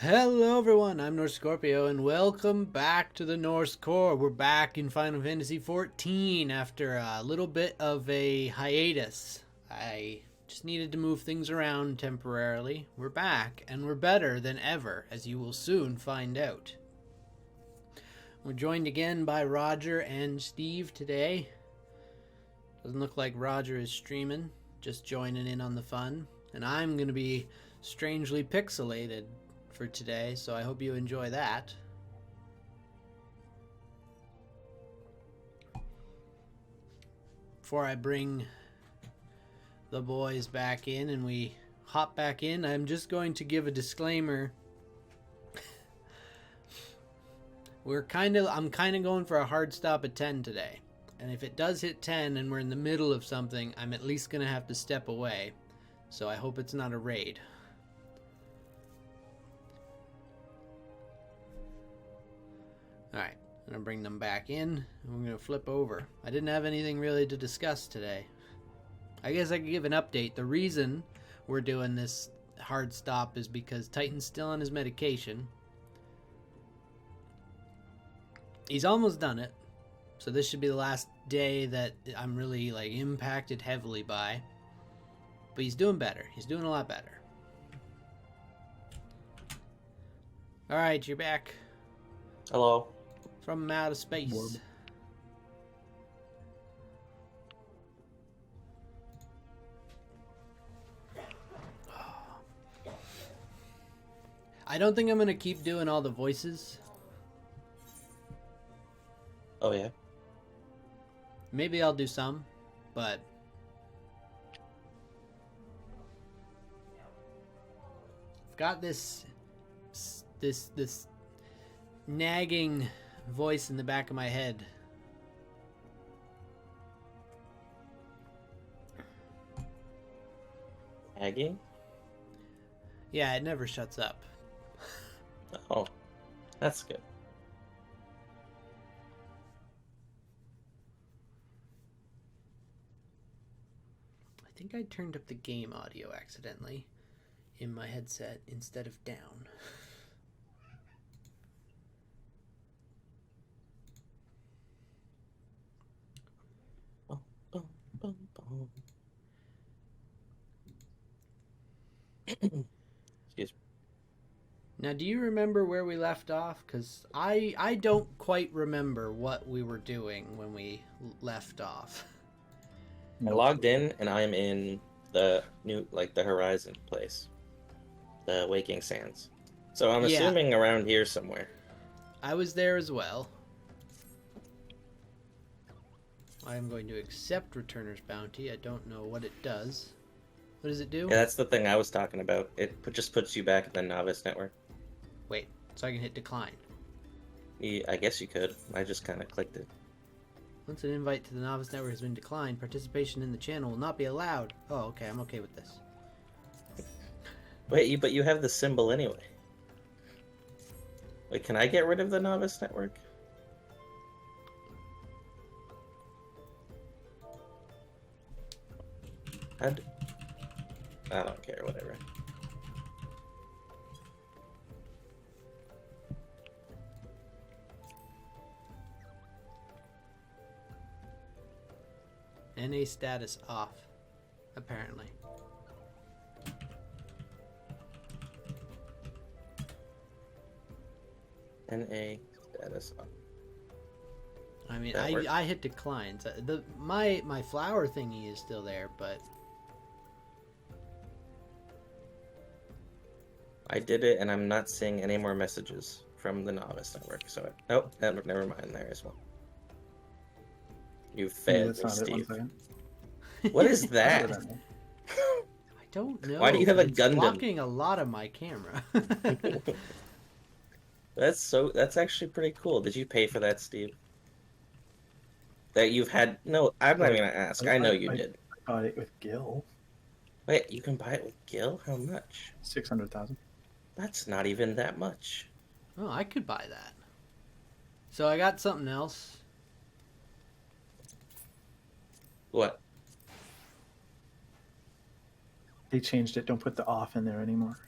Hello everyone, I'm North Scorpio and welcome back to the Norse Core. We're back in Final Fantasy XIV after a little bit of a hiatus. I just needed to move things around temporarily. We're back and we're better than ever, as you will soon find out. We're joined again by Roger and Steve today. Doesn't look like Roger is streaming, just joining in on the fun. And I'm going to be strangely pixelated for today, so I hope you enjoy that. Before I bring the boys back in and we hop back in, I'm just going to give a disclaimer. I'm kind of going for a hard stop at 10 today. And if it does hit 10 and we're in the middle of something, I'm at least going to have to step away. So I hope it's not a raid. Alright, I'm going to bring them back in, and we're going to flip over. I didn't have anything really to discuss today. I guess I could give an update. The reason we're doing this hard stop is because Titan's still on his medication. He's almost done it, so this should be the last day that I'm really impacted heavily by. But he's doing better. He's doing a lot better. Alright, you're back. Hello. From outer space. Warm. I don't think I'm going to keep doing all the voices. Oh, yeah? Maybe I'll do some, but I've got this nagging voice in the back of my head. Nagging? Yeah, it never shuts up. Oh, that's good. I think I turned up the game audio accidentally in my headset instead of down. Excuse me. Now, do you remember where we left off? Because I don't quite remember what we were doing when we left off. I logged in and I'm in the new, the Horizon place. The Waking Sands. So I'm Yeah. assuming around here somewhere. I was there as well. I am going to accept Returner's Bounty. I don't know what it does. What does it do? Yeah, that's the thing I was talking about. Just puts you back in the Novice Network. Wait, so I can hit decline. I guess you could. I just kind of clicked it. Once an invite to the Novice Network has been declined, participation in the channel will not be allowed. Oh, okay, I'm okay with this. Wait, but you have the symbol anyway. Wait, can I get rid of the Novice Network? I don't care, whatever. NA status off, apparently. NA status on. I mean, That works. I hit decline. So my flower thingy is still there, but I did it, and I'm not seeing any more messages from the Novice Network. So, nope, never mind there as well. You failed me, That's not it. One Steve. second. What is that? I don't know. Why do you have a It's Gundam? blocking a lot of my camera. That's actually pretty cool. Did you pay for that, Steve? That you've had? No, I'm not even gonna ask. I know you did. I bought it with Gil. Wait, you can buy it with Gil? How much? 600,000. That's not even that much. Oh, I could buy that. So I got something else. What? They changed it. Don't put the off in there anymore.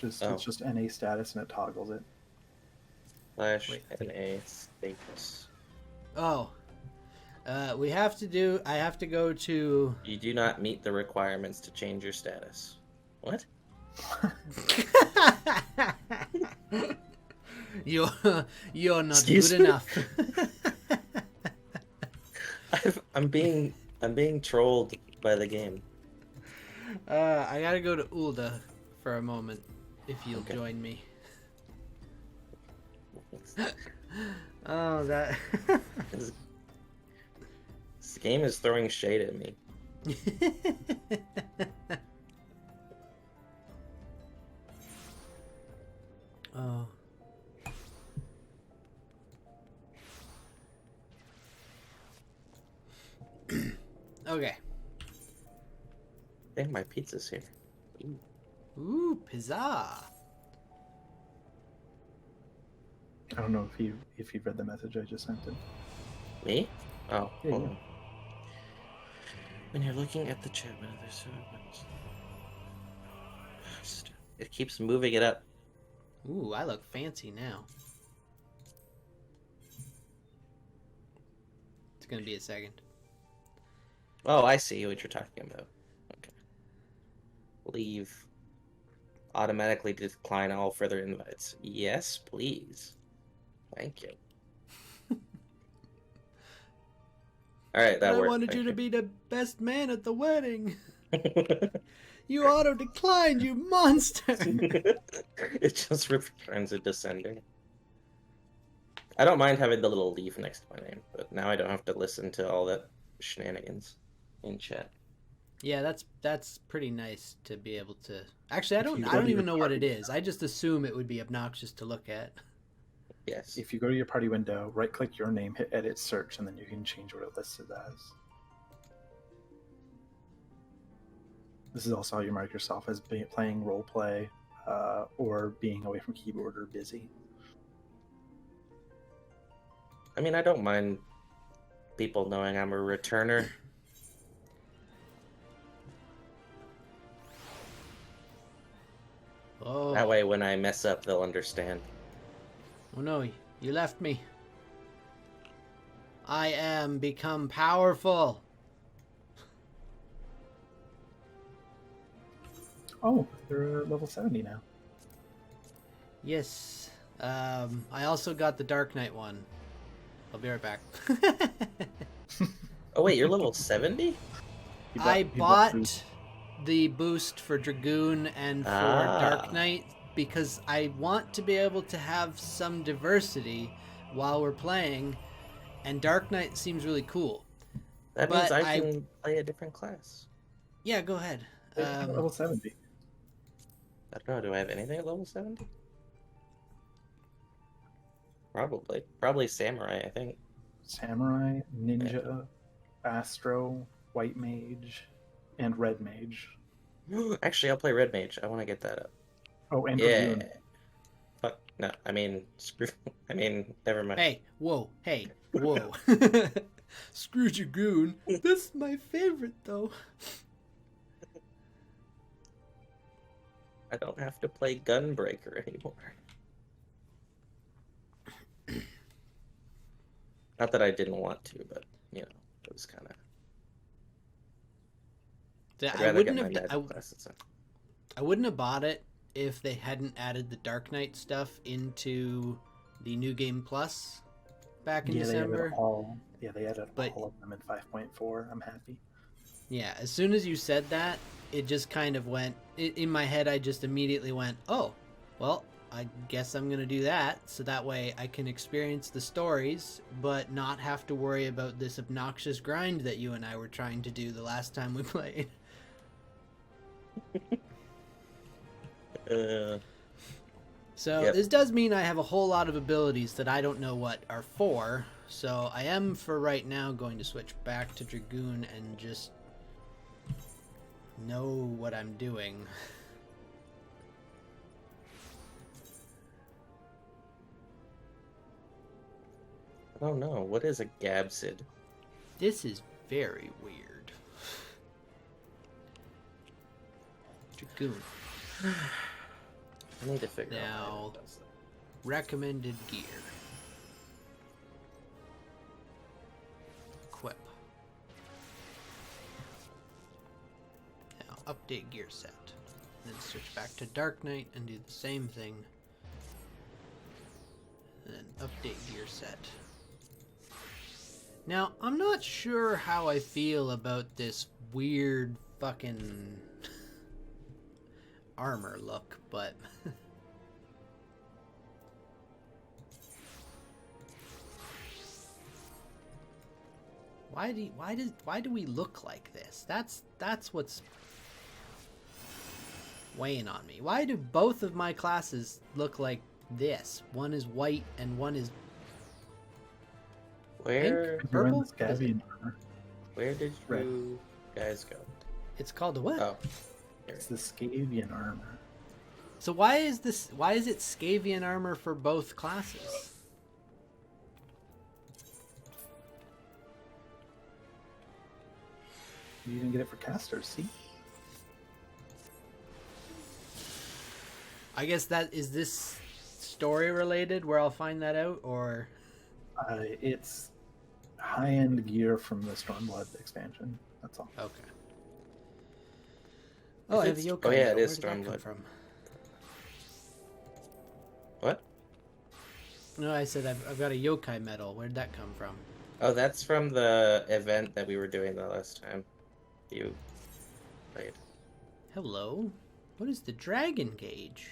Just Oh. It's just NA status and it toggles it. Slash Wait. NA status. Oh. We have to do... I have to go to... You do not meet the requirements to change your status. What? you're not Excuse good me? enough. I'm being trolled by the game. I gotta go to Ulda for a moment, if you'll Okay. join me. Oh, that... This game is throwing shade at me. Oh. Okay. I think my pizza's here. Ooh. Ooh, pizza. I don't know if you've read the message I just sent him. Me? Oh, Yeah, hold yeah. on. When you're looking at the chat window, there's it keeps moving it up. Ooh, I look fancy now. It's gonna be a second. Oh, I see what you're talking about. Okay. Leave. Automatically decline all further invites. Yes, please. Thank you. All right, that I worked. wanted you Thank to be the best man at the wedding. You auto declined, you monster. It just returns a descending. I don't mind having the little leaf next to my name, but now I don't have to listen to all that shenanigans in chat. Yeah, that's pretty nice to be able to. Actually, I If you don't go to even your know what it party- is. I just assume it would be obnoxious to look at. Yes. If you go to your party window, right click your name, hit edit search, and then you can change what it lists it as. This is also how you mark yourself as playing role play or being away from keyboard or busy. I mean, I don't mind people knowing I'm a returner. Oh, That way, when I mess up, they'll understand. oh no, you left me. I am become powerful. Oh, they're level 70 now. Yes. I also got the Dark Knight one. I'll be right back. Oh wait, you're level 70? I bought the boost for Dragoon and for Dark Ah. Knight because I want to be able to have some diversity while we're playing, and Dark Knight seems really cool. That means But I can play a different class. Yeah, go ahead. level 70. I don't know, do I have anything at level 70? Probably Samurai, I think. Samurai, Ninja, Astro, White Mage, and Red Mage. Actually, I'll play Red Mage. I want to get that up. Oh, and Yeah. Dragoon. Fuck, no, I mean, screw, never mind. Hey, whoa. Screw Dragoon. That's my favorite, though. I don't have to play Gunbreaker anymore. Not that I didn't want to, but, you know, it was kind of... I wouldn't have bought it if they hadn't added the Dark Knight stuff into the New Game Plus back in December. They added But- all of them in 5.4. I'm happy. Yeah, as soon as you said that, it just kind of went... In my head, I just immediately went, oh, well, I guess I'm going to do that, so that way I can experience the stories, but not have to worry about this obnoxious grind that you and I were trying to do the last time we played. So Yep. this does mean I have a whole lot of abilities that I don't know what are for, so I am for right now going to switch back to Dragoon and just know what I'm doing. I don't know. What is a Gabsid? This is very weird. Dragoon. I need to figure out Now, how it does that. recommended gear. Equip. Now, update gear set. Then switch back to Dark Knight and do the same thing. And then update gear set. Now, I'm not sure how I feel about this weird fucking armor look, but why do we look like this? That's what's weighing on me. Why do both of my classes look like this? One is white and one is Where pink? You're in Purple? the Scavian armor. where did Red. you guys go? It's called a what? Oh, here. It's the Scavian armor. So why is it Scavian armor for both classes? You didn't get it for casters, see? I guess that is this story related where I'll find that out, or It's high-end gear from the Stormblood expansion. That's all. okay. Oh, I have a it's- yokai. oh, yeah, medal. it is Where did that come Stormblood. from? What? No, I said I've got a yokai medal. Where did that come from? Oh, that's from the event that we were doing the last time you played. Hello. What is the dragon gauge?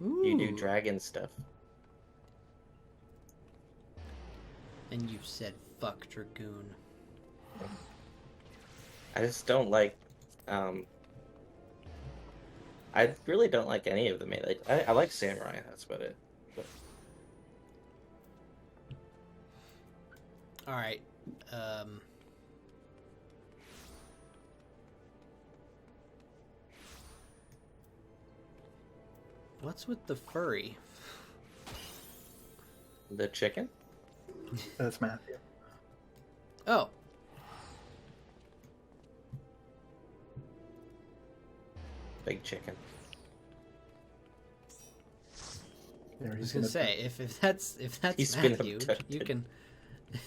Ooh. You do dragon stuff. And you said fuck Dragoon. I just don't like. I really don't like any of the main. Like, I like samurai. That's about it. But All right. What's with the furry? the chicken. That's Matthew. Oh, Big chicken. There, I he's was gonna gonna say if that's He's been Matthew, you abducted. can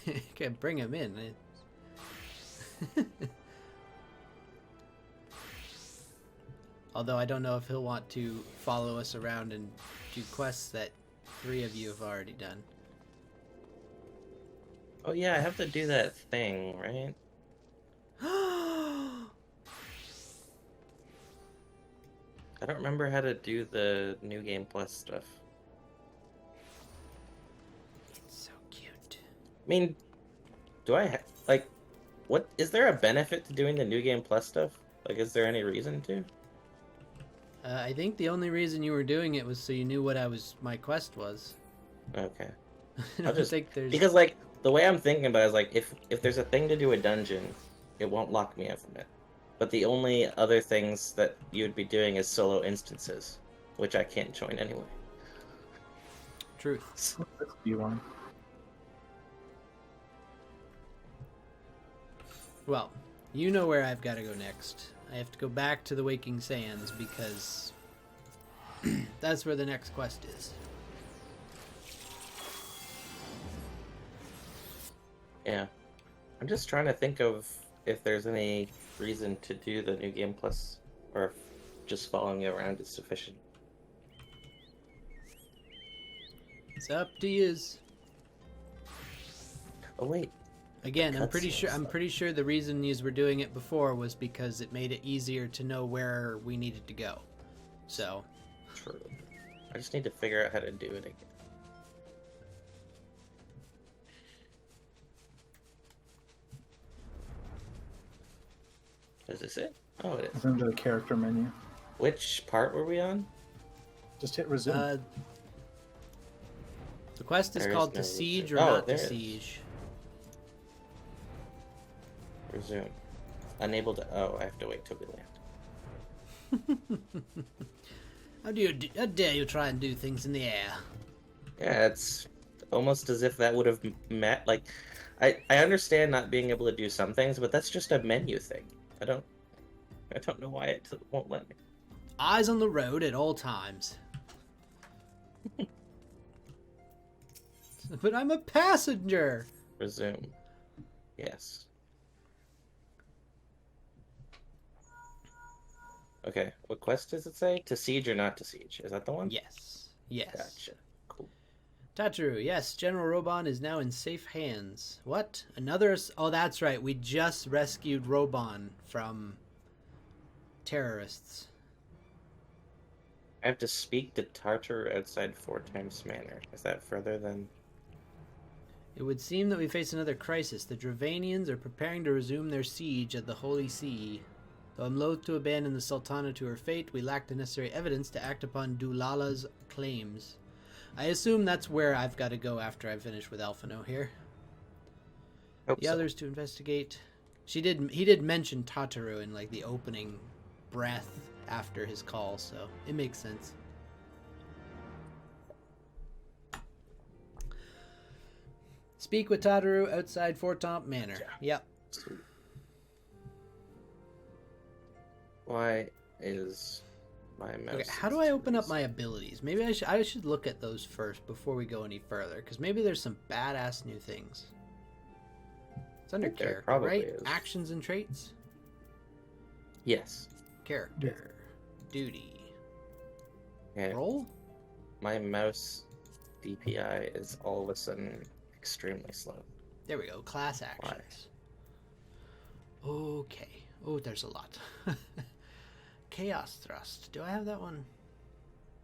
you can bring him in. Although I don't know if he'll want to follow us around and do quests that 3 of you have already done. Oh yeah, I have to do that thing, right? I don't remember how to do the new game plus stuff. It's so cute. I mean, do I like? What is there a benefit to doing the new game plus stuff? Like, is there any reason to? I think the only reason you were doing it was so you knew what my quest was. Okay. I don't think there's Because like the way I'm thinking about it is like if there's a thing to do a dungeon, it won't lock me out from it. But the only other things that you would be doing is solo instances, which I can't join anyway. truth. What's this B1? Well, you know where I've got to go next. I have to go back to the Waking Sands because that's where the next quest is. Yeah. I'm just trying to think of if there's any reason to do the new game plus, or if just following you around is sufficient. It's up to yous. Oh wait, Again, I'm Cutscenes. pretty sure the reason yous were doing it before was because it made it easier to know where we needed to go. So, true. I just need to figure out how to do it again. Is this it? Oh, it is. It's under the character menu. Which part were we on? Just hit resume. the quest is There is called no To Siege or resume. Oh, Not to there it is. Siege. Resume. Unable to. Oh, I have to wait till we land. How dare you try and do things in the air? Yeah, it's almost as if that would have met. Like, I understand not being able to do some things, but that's just a menu thing. I don't know why it won't let me. eyes on the road at all times. But I'm a passenger. Resume. Yes. Okay, what quest does it say? To siege or not to siege? Is that the one? Yes. Yes. Gotcha. Cool. Tataru, yes, General Robon is now in safe hands. What? Another... Oh, that's right. We just rescued Robon from terrorists. I have to speak to Tartar outside 4x Manor. Is that further than... It would seem that we face another crisis. The Dravanians are preparing to resume their siege of the Holy See. Though I'm loath to abandon the Sultana to her fate, we lack the necessary evidence to act upon Dulala's claims. I assume that's where I've got to go after I finish with Alphino here. Hope The so. others to investigate. He did mention Tataru in like the opening breath after his call, so it makes sense. Speak with Tataru outside Fort Tomp Manor. Yep. Sweet. Why is my mouse... Okay, how do I open up my abilities? Maybe I should look at those first before we go any further, because maybe there's some badass new things. It's under think there character, probably right? is. Actions and traits? Yes. Character. Duty. Yeah. Roll? My mouse DPI is all of a sudden extremely slow. There we go. Class actions. Okay. Oh, there's a lot. Chaos Thrust. Do I have that one?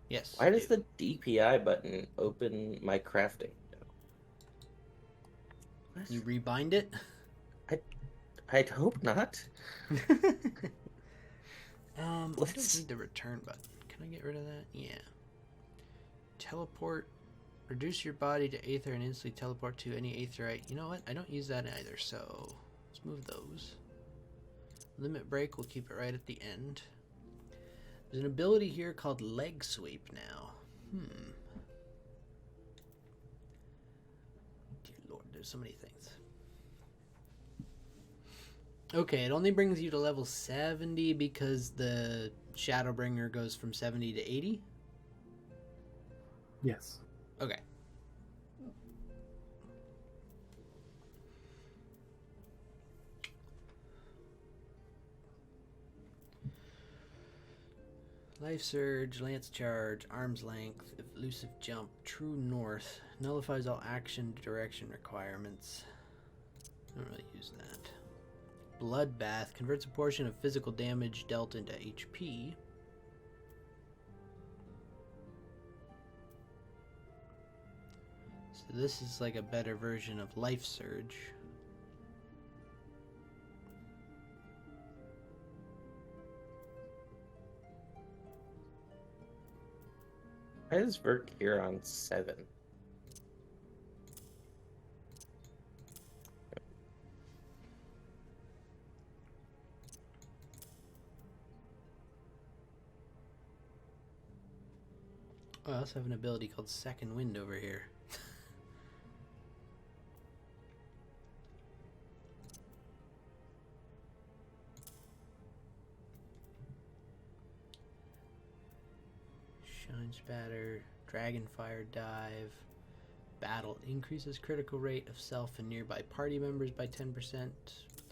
Yes. Why I does do. the DPI button open my crafting? What? You rebind it? I'd hope not. I don't Let's- need the return button. Can I get rid of that? Yeah. Teleport. Reduce your body to Aether and instantly teleport to any Aetherite. You know what? I don't use that either, so let's move those. Limit break, we'll keep it right at the end. There's an ability here called Leg Sweep now. Dear Lord, there's so many things. Okay, it only brings you to level 70 because the Shadowbringer goes from 70 to 80. Yes. Okay. Life Surge, Lance Charge, Arm's Length, Elusive Jump, True North, nullifies all action direction requirements. I don't really use that. Bloodbath, converts a portion of physical damage dealt into HP. So this is like a better version of Life Surge. Why is Vert here on 7? Oh, I also have an ability called Second Wind over here. Shine Spatter, Dragonfire Dive, Battle increases critical rate of self and nearby party members by 10%. Put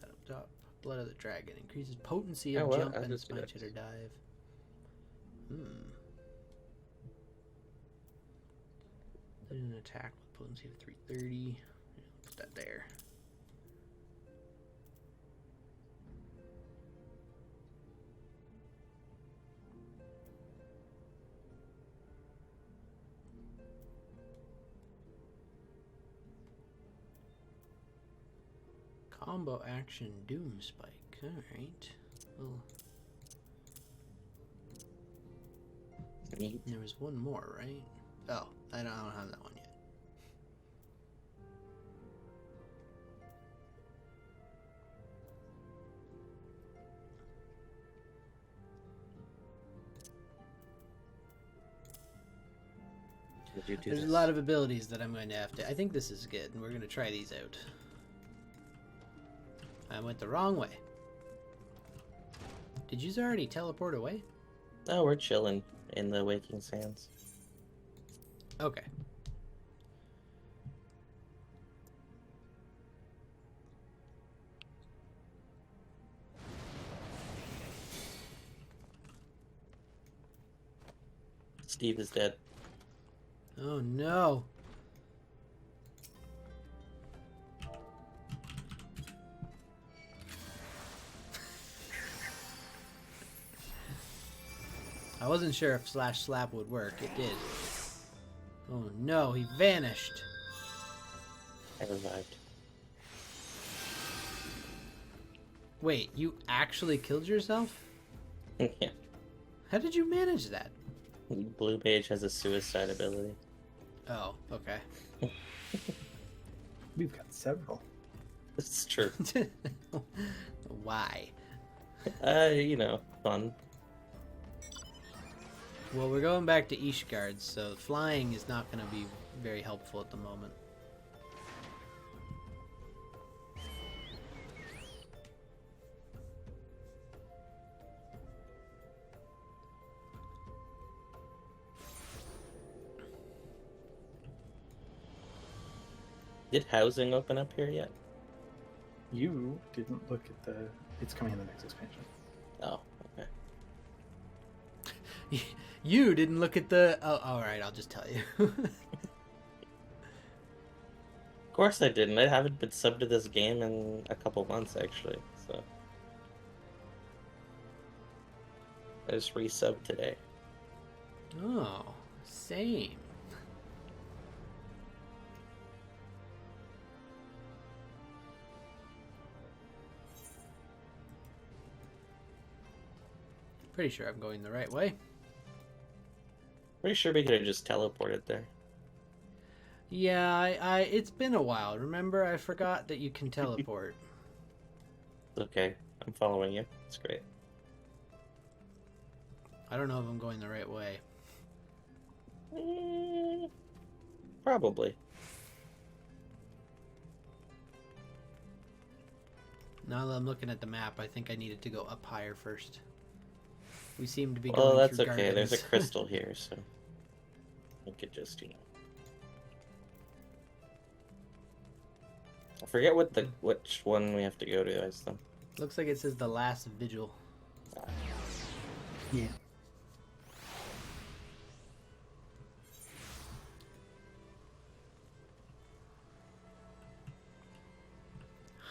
that up top. Blood of the Dragon increases potency of Oh, well, jump I'll and just do spine that. cheddar dive. Then an attack with potency of 330. Put that there. Combo action Doom Spike. Alright. Well, Neat. there was one more, right? Oh, I don't have that one yet. Did you do There's this? a lot of abilities that I'm going to have to... I think this is good, and we're going to try these out. I went the wrong way. Did you already teleport away? Oh, we're chilling in the Waking Sands. Okay. Steve is dead. Oh no. I wasn't sure if slash slap would work. It did. Oh no, he vanished. I revived. Wait, you actually killed yourself? Yeah. How did you manage that? Blue Mage has a suicide ability. Oh, okay. We've got several. It's true. Why? Fun. Well, we're going back to Ishgard, so flying is not going to be very helpful at the moment. Did housing open up here yet? You didn't look at the. It's coming in the next expansion. Oh, okay. You didn't look at the... Oh, alright, I'll just tell you. Of course I didn't. I haven't been subbed to this game in a couple months, actually, so... I just resubbed today. Oh, same. Pretty sure I'm going the right way. Pretty sure we could have just teleported there. Yeah, it's been a while. Remember, I forgot that you can teleport. It's okay. I'm following you. It's great. I don't know if I'm going the right way. Probably. Now that I'm looking at the map, I think I needed to go up higher first. We seem to be Well, going that's through okay. gardens. There's a crystal here, so... We could just, I forget which one we have to go to as them. Looks like it says the last vigil. Yeah.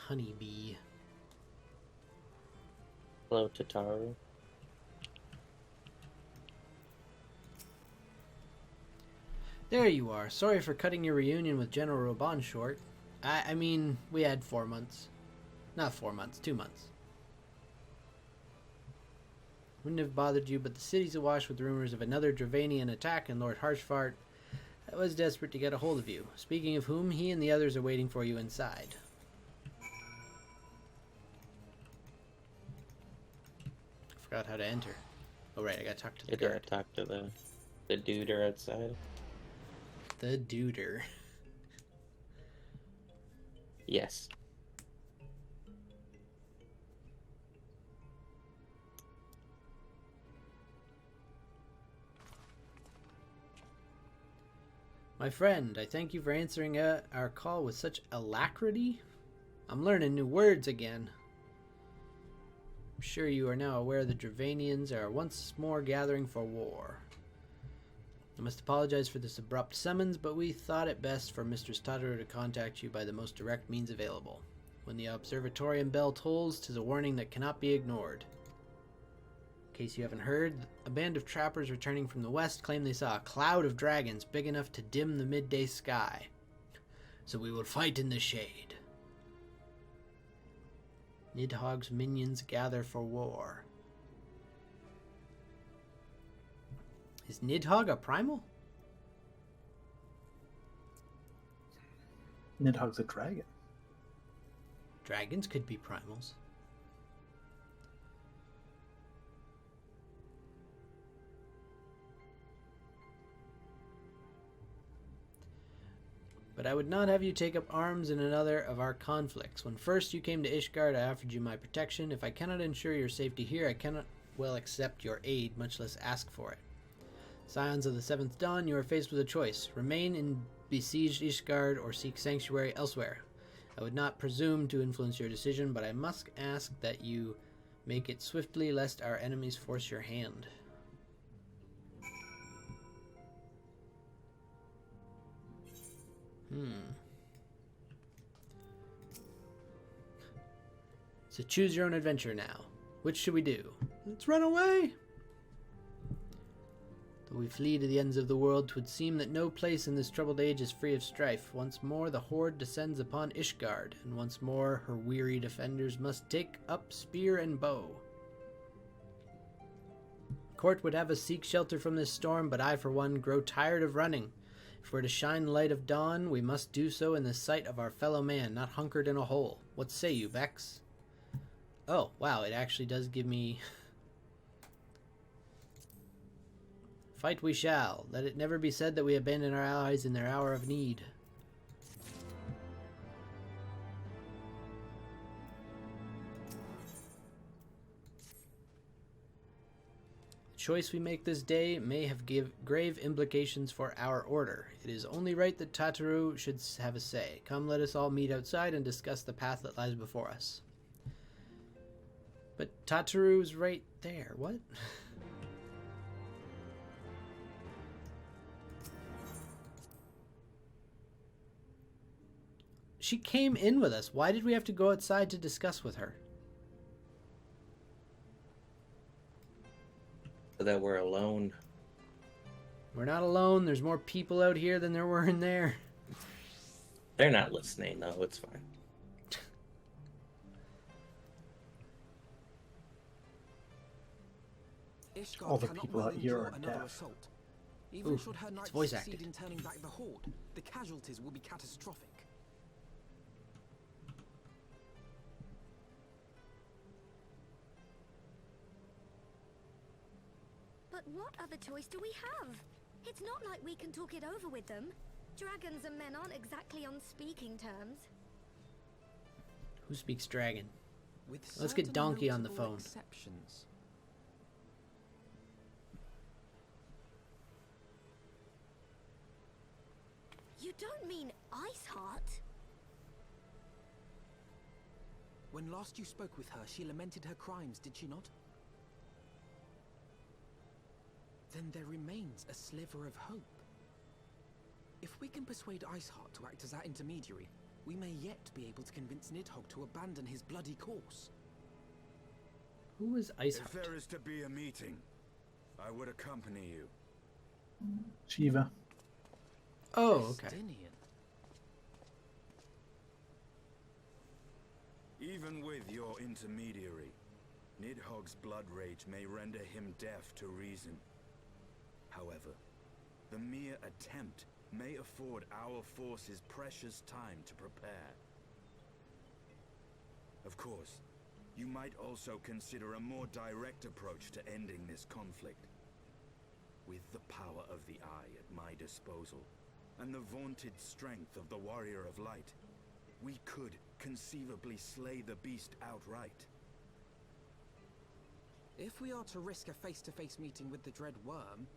Honeybee. Hello, Tataru. There you are. Sorry for cutting your reunion with General Raban short. I mean, we had 4 months. Not 4 months, 2 months. Wouldn't have bothered you, but the city's awash with rumors of another Dravanian attack, and Lord Harshfart was desperate to get a hold of you. Speaking of whom, he and the others are waiting for you inside. Forgot how to enter. Oh right, I gotta talk to the You gotta guard. talk to the duder outside. The duder. Yes. My friend, I thank you for answering our call with such alacrity. I'm learning new words again. I'm sure you are now aware the Dravanians are once more gathering for war. I must apologize for this abrupt summons, but we thought it best for Mistress Tataru to contact you by the most direct means available. When the observatorium bell tolls, 'tis a warning that cannot be ignored. In case you haven't heard, a band of trappers returning from the west claim they saw a cloud of dragons big enough to dim the midday sky. So we will fight in the shade. Nidhogg's minions gather for war. Is Nidhogg a primal? Nidhogg's a dragon. Dragons could be primals. But I would not have you take up arms in another of our conflicts. When first you came to Ishgard, I offered you my protection. If I cannot ensure your safety here, I cannot well accept your aid, much less ask for it. Scions of the Seventh Dawn, you are faced with a choice. Remain in besieged Ishgard or seek sanctuary elsewhere. I would not presume to influence your decision, but I must ask that you make it swiftly, lest our enemies force your hand. So choose your own adventure now. Which should we do? Let's run away! Though we flee to the ends of the world, 'twould seem that no place in this troubled age is free of strife. Once more the horde descends upon Ishgard, and once more her weary defenders must take up spear and bow. Court would have us seek shelter from this storm, but I, for one, grow tired of running. If we're to shine the light of dawn, we must do so in the sight of our fellow man, not hunkered in a hole. What say you, Vex? Oh, wow, it actually does give me... Fight we shall. Let it never be said that we abandon our allies in their hour of need. The choice we make this day may have grave implications for our order. It is only right that Tataru should have a say. Come, let us all meet outside and discuss the path that lies before us. But Tataru's right there. What? She came in with us. Why did we have to go outside to discuss with her? So that we're alone. We're not alone. There's more people out here than there were in there. They're not listening, though. It's fine. All the people out here are deaf. Even Ooh, should her it's knights voice succeed acted. in turning back the horde, the casualties will be catastrophic. But what other choice do we have? It's not like we can talk it over with them. Dragons and men aren't exactly on speaking terms. Who speaks dragon? With Let's get certain Donkey on the notable phone. Exceptions. You don't mean Iceheart? When last you spoke with her, she lamented her crimes, did she not? Then there remains a sliver of hope. If we can persuade Iceheart to act as our intermediary, we may yet be able to convince Nidhogg to abandon his bloody course. Who is If Iceheart? there is to be a meeting, I would accompany you. Shiva. Oh, okay. Estinian. Even with your intermediary, Nidhogg's blood rage may render him deaf to reason. However, the mere attempt may afford our forces precious time to prepare. Of course, you might also consider a more direct approach to ending this conflict. With the power of the Eye at my disposal, and the vaunted strength of the Warrior of Light, we could conceivably slay the beast outright. If we are to risk a face-to-face meeting with the Dread Worm,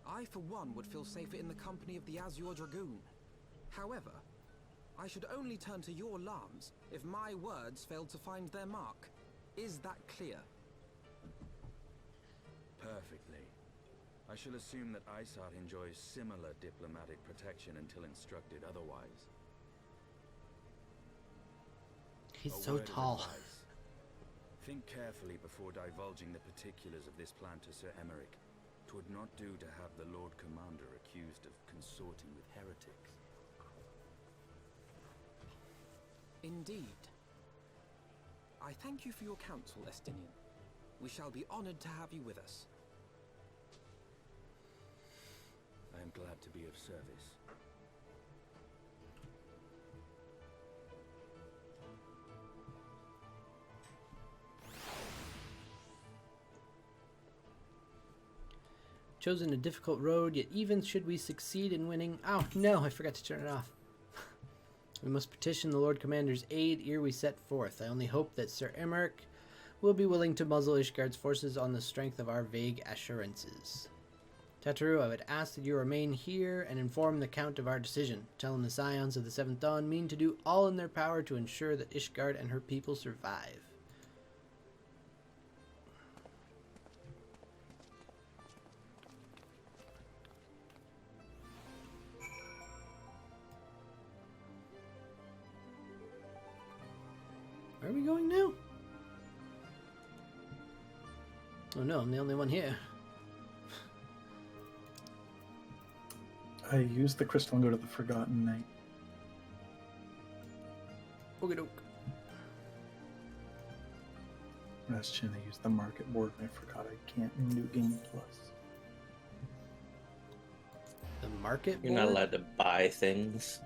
I for one would feel safer in the company of the Azure Dragoon. However, I should only turn to your alarms if my words failed to find their mark. Is that clear? Perfectly. I shall assume that Iceheart enjoys similar diplomatic protection until instructed otherwise. He's A so word of tall. advice. Think carefully before divulging the particulars of this plan to Sir Emmerich. 'Twould not do to have the Lord Commander accused of consorting with heretics. Indeed. I thank you for your counsel, Estinian. We shall be honored to have you with us. I am glad to be of service. Chosen a difficult road, yet even should we succeed in winning... Oh, no, I forgot to turn it off. We must petition the Lord Commander's aid ere we set forth. I only hope that Sir Emmerich we'll be willing to muzzle Ishgard's forces on the strength of our vague assurances. Tataru, I would ask that you remain here and inform the Count of our decision. Tell him the Scions of the Seventh Dawn mean to do all in their power to ensure that Ishgard and her people survive. Where are we going now? Oh no, I'm the only one here. I use the crystal and go to the Forgotten Night. Okie doke. Last chin, I used the market board and I forgot I can't in New Game Plus. The market You're not board? allowed to buy things.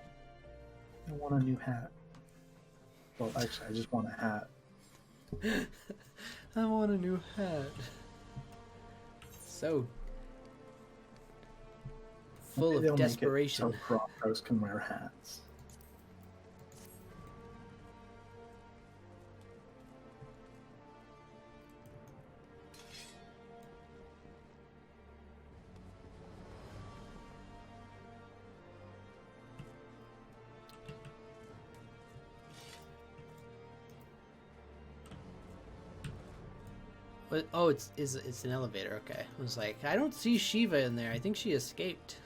I want a new hat. Well, actually, I just want a hat. I want a new hat. So full Maybe of they'll make it desperation. so Crosshouse can wear hats. What? Oh, it's an elevator. Okay, I was like, I don't see Shiva in there. I think she escaped.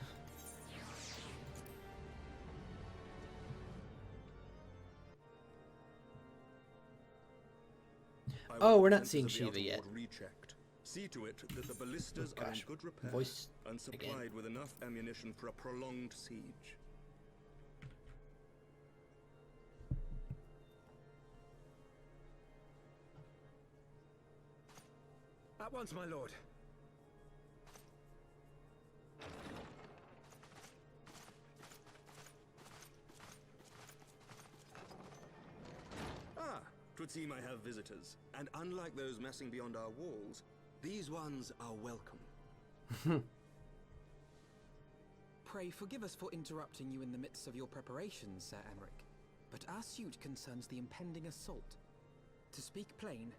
Oh, we're not seeing Shiva yet. Rechecked. See to it that the ballistas Oh, are in gosh. good repair Voice and supplied again. with enough ammunition for a prolonged siege. At once, my lord. Ah, 'twould seem I have visitors, and unlike those messing beyond our walls, these ones are welcome. Pray forgive us for interrupting you in the midst of your preparations, Sir Emmerich, but our suit concerns the impending assault. To speak plain,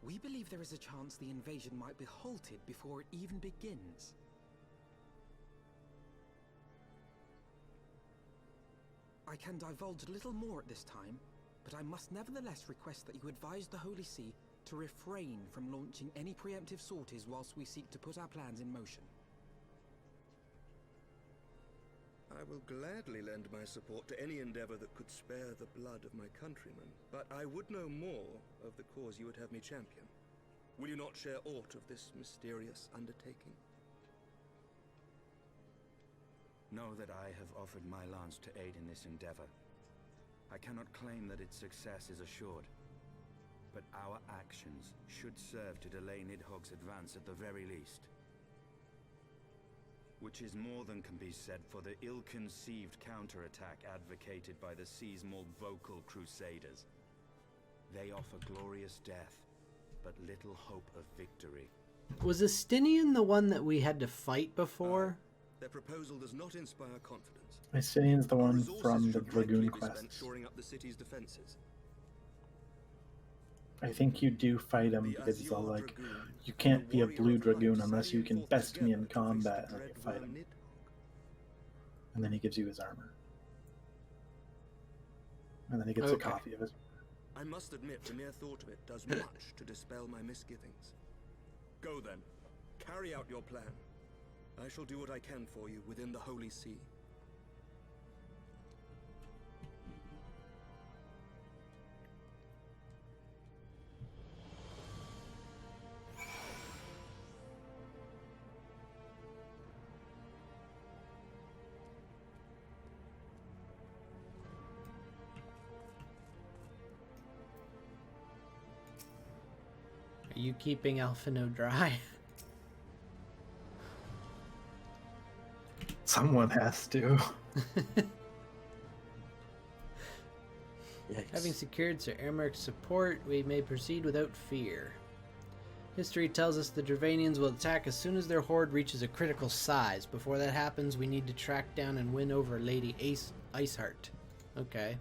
we believe there is a chance the invasion might be halted before it even begins. I can divulge little more at this time, but I must nevertheless request that you advise the Holy See to refrain from launching any preemptive sorties whilst we seek to put our plans in motion. I will gladly lend my support to any endeavor that could spare the blood of my countrymen, but I would know more of the cause you would have me champion. Will you not share aught of this mysterious undertaking? Know that I have offered my lance to aid in this endeavor. I cannot claim that its success is assured, but our actions should serve to delay Nidhogg's advance at the very least. Which is more than can be said for the ill-conceived counterattack advocated by the Sea's more vocal crusaders. They offer glorious death, but little hope of victory. Was Estinian the one that we had to fight before? Their proposal does not inspire confidence. Mycinian's the Our one resources from the should Dragoon likely be spent quests. shoring up the city's defenses. I think you do fight him The because he's all Azure like, Dragoon, you can't be a warrior blue of light, Dragoon unless you can sallying forth best me in together to face combat, the and then dread you fight worm him. Nidhogg. And then he gives you his armor. And then he gets a Okay. copy of his. I must admit, the mere thought of it does much to dispel my misgivings. Go then, carry out your plan. I shall do what I can for you within the Holy See. Are you keeping Alphino dry? Someone has to. Yikes. Having secured Sir Ermeric's support, we may proceed without fear. History tells us the Dravanians will attack as soon as their horde reaches a critical size. Before that happens, we need to track down and win over Lady Iceheart. Okay.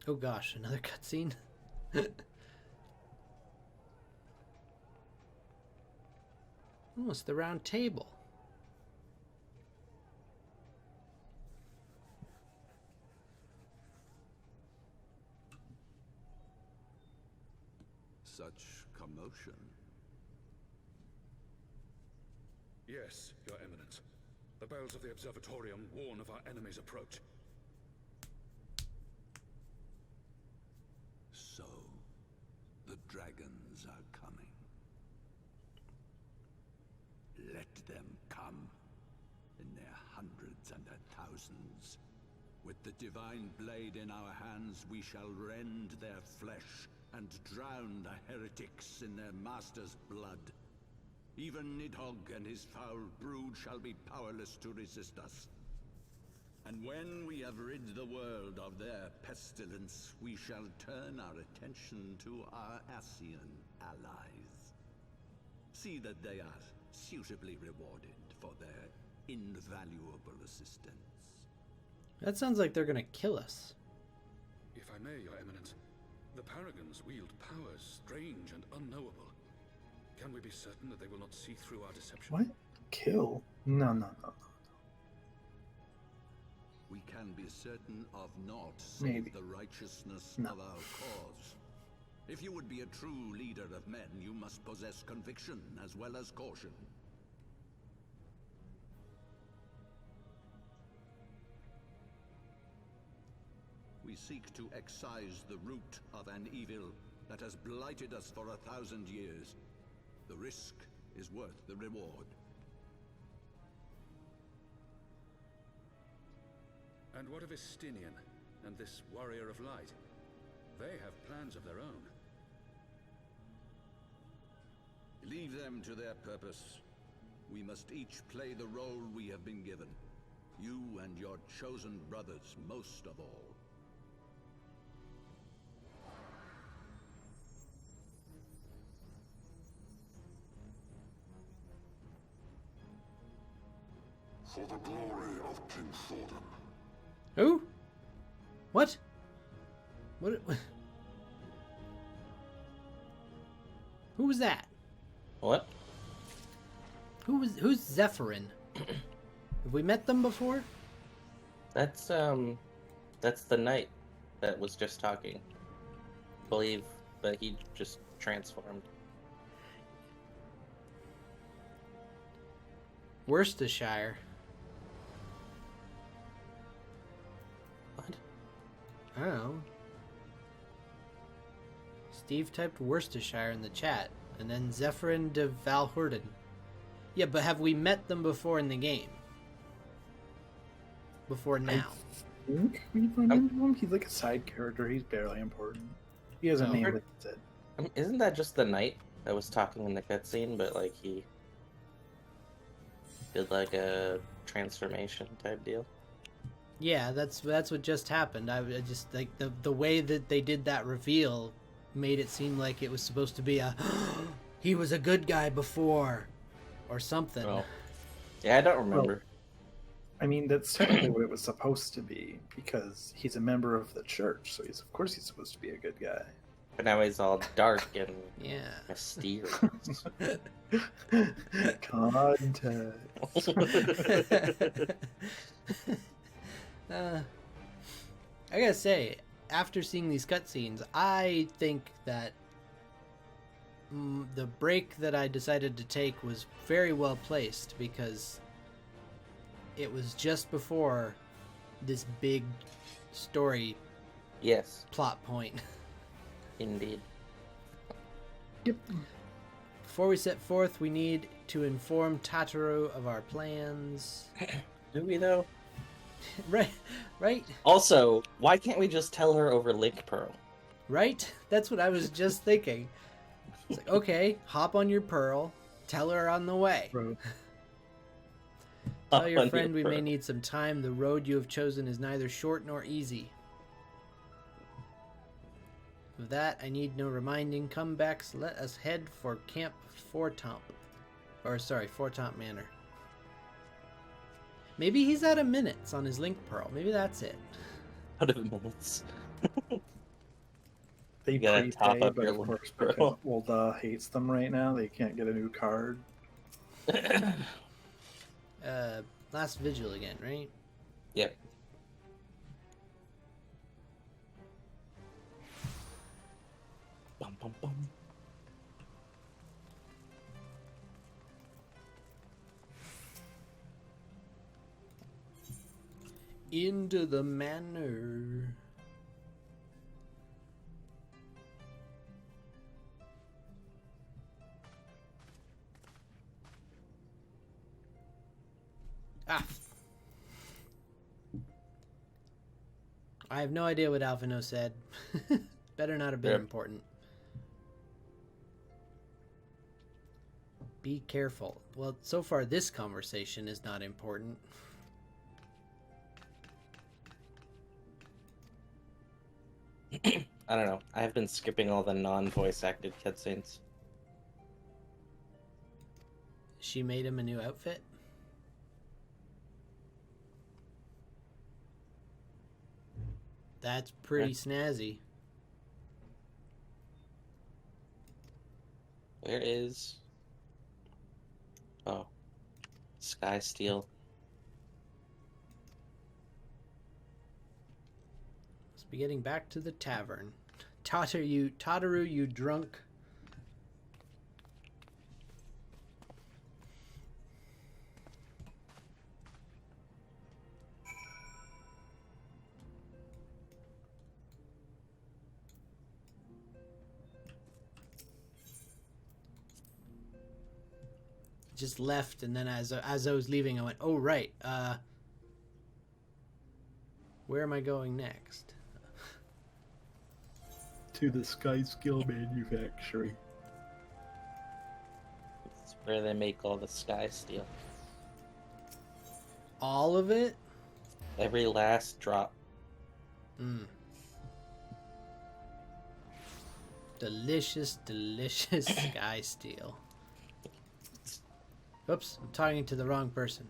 Oh gosh, another cutscene. Oh, it's the round table. Such commotion. Yes, Your Eminence. The bells of the Observatorium warn of our enemy's approach. So, the dragons are coming. Let them come, in their hundreds and their thousands. With the divine blade in our hands, we shall rend their flesh and drown the heretics in their master's blood. Even Nidhogg and his foul brood shall be powerless to resist us. And when we have rid the world of their pestilence, we shall turn our attention to our Ascian allies. See that they are suitably rewarded for their invaluable assistance. That sounds like they're gonna kill us. If I may, Your Eminence, the Paragons wield powers strange and unknowable. Can we be certain that they will not see through our deception? What? Kill? No. We can be certain of naught Maybe. save the righteousness No. of our cause. If you would be a true leader of men, you must possess conviction as well as caution. We seek to excise the root of an evil that has blighted us for 1,000 years. The risk is worth the reward. And what of Estinian and this warrior of light? They have plans of their own. Leave them to their purpose. We must each play the role we have been given. You and your chosen brothers most of all. For the glory of King Thordan. Who? What? What? Who was that? What? Who's Zephyrin? Have we met them before? That's the knight that was just talking. I believe that he just transformed. Worcestershire. What? I don't know. Steve typed Worcestershire in the chat, and then Zephyrin de Valhorden. Yeah, but have we met them before in the game? Before now? I think we've run into him. He's like a side character. He's barely important. He has a Oh. name with it. Isn't that just the knight that was talking in the cutscene, but like he did like a transformation type deal? Yeah, that's what just happened. I just like the way that they did that reveal made it seem like it was supposed to be a he was a good guy before or something. Oh. Yeah, I don't remember. I mean, that's technically what it was supposed to be, because he's a member of the church, so of course he's supposed to be a good guy. But now he's all dark and Yeah. mysterious. Context. I gotta say, after seeing these cutscenes, I think that the break that I decided to take was very well placed, because it was just before this big story Yes, plot point. indeed. Yep. Before we set forth, we need to inform Tataru of our plans. Do we though? Right? Also, why can't we just tell her over Link Pearl? Right? That's what I was just thinking. It's like, okay, hop on your pearl, tell her on the way. Bro. Tell your On friend we may pearl. need some time. The road you have chosen is neither short nor easy. Of that, I need no reminding. Come back, let us head for Camp Fortomp. Fortomp Manor. Maybe he's out of minutes on his Link Pearl. Maybe that's it. Out of minutes. They gotta top prepay, up but your of course, roll. because Ulda hates them right now, they can't get a new card. Last vigil again, right? Yep. Bum, bum, bum. Into the manor. Ah. I have no idea what Alphino said. Better not have been Yep. important. Be careful. Well, so far this conversation is not important. I don't know. I've been skipping all the non-voice acted cutscenes. She made him a new outfit. That's pretty snazzy. Where is... Oh. Sky Steel. Must be getting back to the tavern. Tataru, you drunk. Just left, and then as I was leaving, I went, "Oh right, where am I going next?" To the Sky Skill Manufactory. It's where they make all the Sky Steel. All of it? Every last drop. Delicious, delicious sky steel. Oops, I'm talking to the wrong person.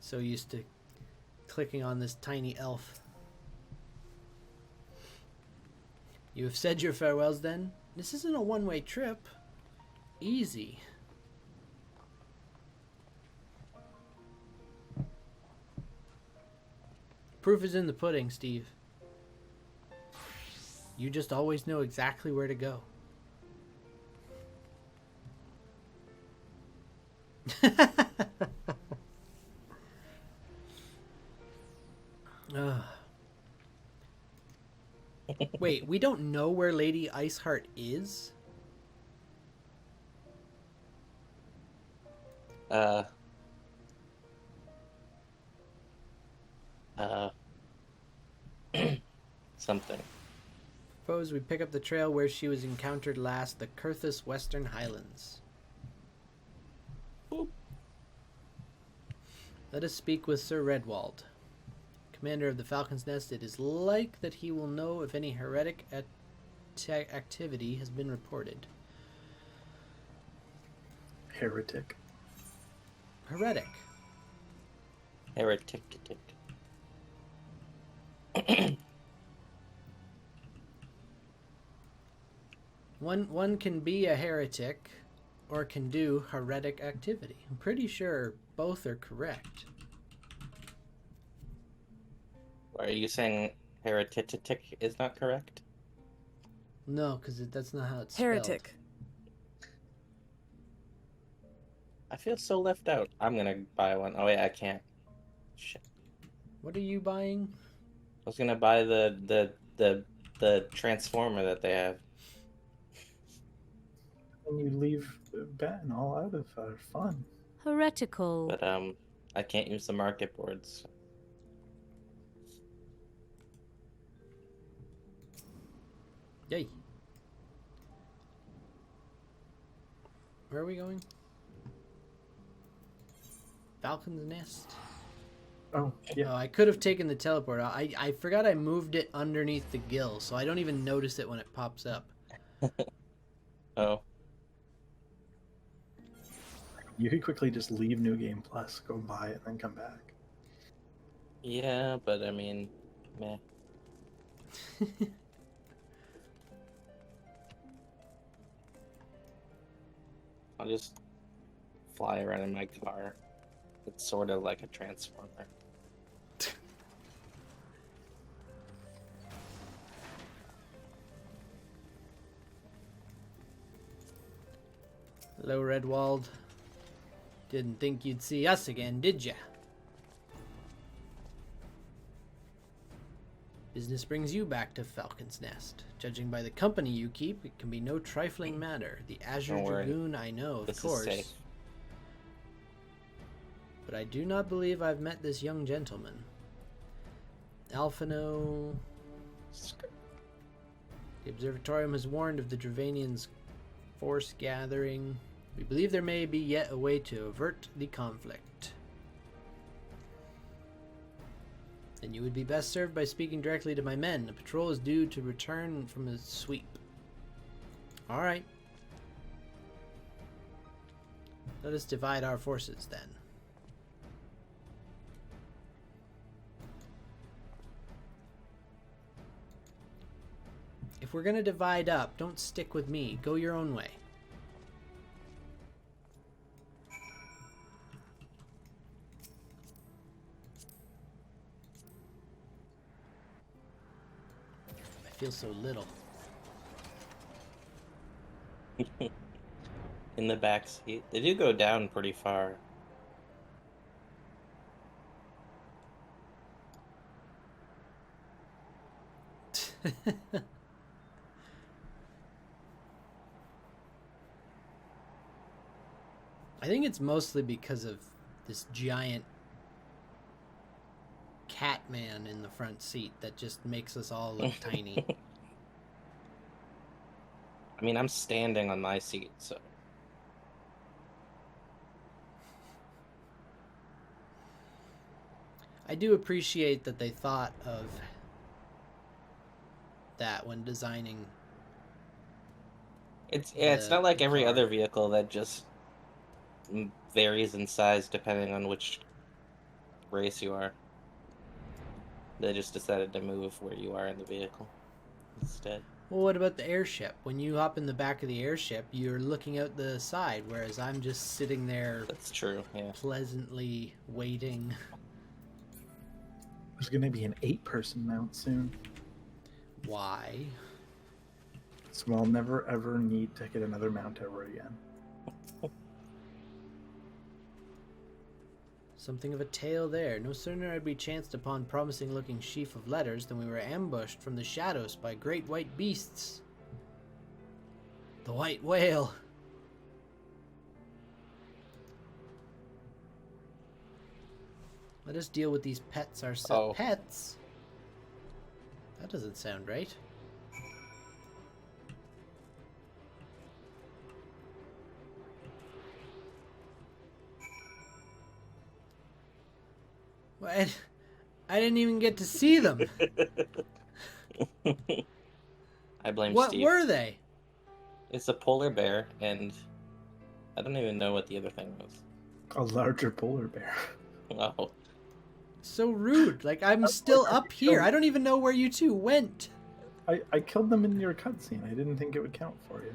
So used to clicking on this tiny elf. You have said your farewells then? This isn't a one-way trip. Easy. Proof is in the pudding, Steve. You just always know exactly where to go. Wait, we don't know where Lady Iceheart is? Something. Suppose we pick up the trail where she was encountered last, the Kurthus Western Highlands. Boop. Let us speak with Sir Redwald, commander of the Falcon's Nest. It is like that he will know if any heretic activity has been reported. Heretic. Heretic. Heretic. One can be a heretic or can do heretic activity. I'm pretty sure both are correct. Are you saying heretic is not correct? No, because that's not how it's Heretic. spelled. I feel so left out. I'm gonna buy one. Oh wait, I can't. Shit. What are you buying? I was gonna buy the transformer that they have. And you leave Ben all out of fun. Heretical. But I can't use the market boards. Yay. Where are we going? Falcon's Nest? Oh, yeah. Oh, I could have taken the teleport. I forgot I moved it underneath the gill, so I don't even notice it when it pops up. Oh. You could quickly just leave New Game Plus, go buy it, and then come back. Yeah, but I mean, meh. I'll just fly around in my car. It's sort of like a transformer. Hello, Redwald. Didn't think you'd see us again, did ya? Business brings you back to Falcon's Nest. Judging by the company you keep, it can be no trifling matter. The Azure Don't worry. Dragoon, I know, of This is course. safe. But I do not believe I've met this young gentleman. Alphino... The Observatorium has warned of the Dravanians' force gathering. We believe there may be yet a way to avert the conflict. Then you would be best served by speaking directly to my men. The patrol is due to return from a sweep. Alright. Let us divide our forces then. If we're gonna divide up, don't stick with me. Go your own way. I feel so little. In the back seat. They do go down pretty far. I think it's mostly because of this giant cat man in the front seat that just makes us all look tiny. I mean, I'm standing on my seat, so... I do appreciate that they thought of that when designing. It's not like every other vehicle that just varies in size depending on which race you are. They just decided to move where you are in the vehicle instead. Well, what about the airship? When you hop in the back of the airship, you're looking out the side, whereas I'm just sitting there. That's true, yeah. Pleasantly waiting. There's going to be an 8-person mount soon. Why? So I'll never ever need to get another mount ever again. Something of a tale there. No sooner had we chanced upon promising-looking sheaf of letters than we were ambushed from the shadows by great white beasts. The white whale. Let us deal with these pets ourselves. Oh. Pets? That doesn't sound right. What? I didn't even get to see them. I blame What Steve. were they? It's a polar bear, and I don't even know what the other thing was. A larger polar bear. Oh. So rude. Like, I'm still up here. I don't even know where you two went. I killed them in your cutscene. I didn't think it would count for you.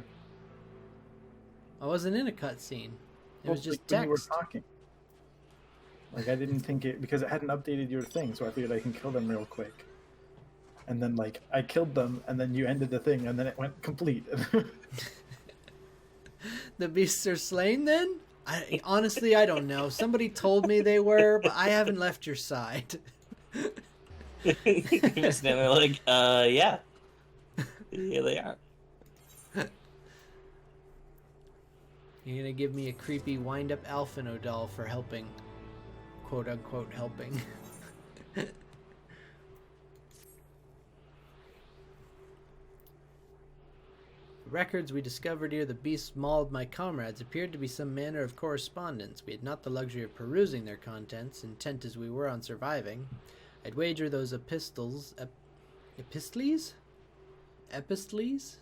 I wasn't in a cutscene. It was just when you were text. talking. Like, I didn't think it, because it hadn't updated your thing, so I figured I can kill them real quick. And then, like, I killed them, and then you ended the thing, and then it went complete. The beasts are slain then? Honestly, I don't know. Somebody told me they were, but I haven't left your side. You're standing there like, yeah. Yeah, they are. You're gonna give me a creepy wind-up Alphino doll for helping. Quote-unquote helping. The records we discovered ere the beasts mauled my comrades appeared to be some manner of correspondence. We had not the luxury of perusing their contents, intent as we were on surviving. I'd wager those epistles... Epistles? Epistles?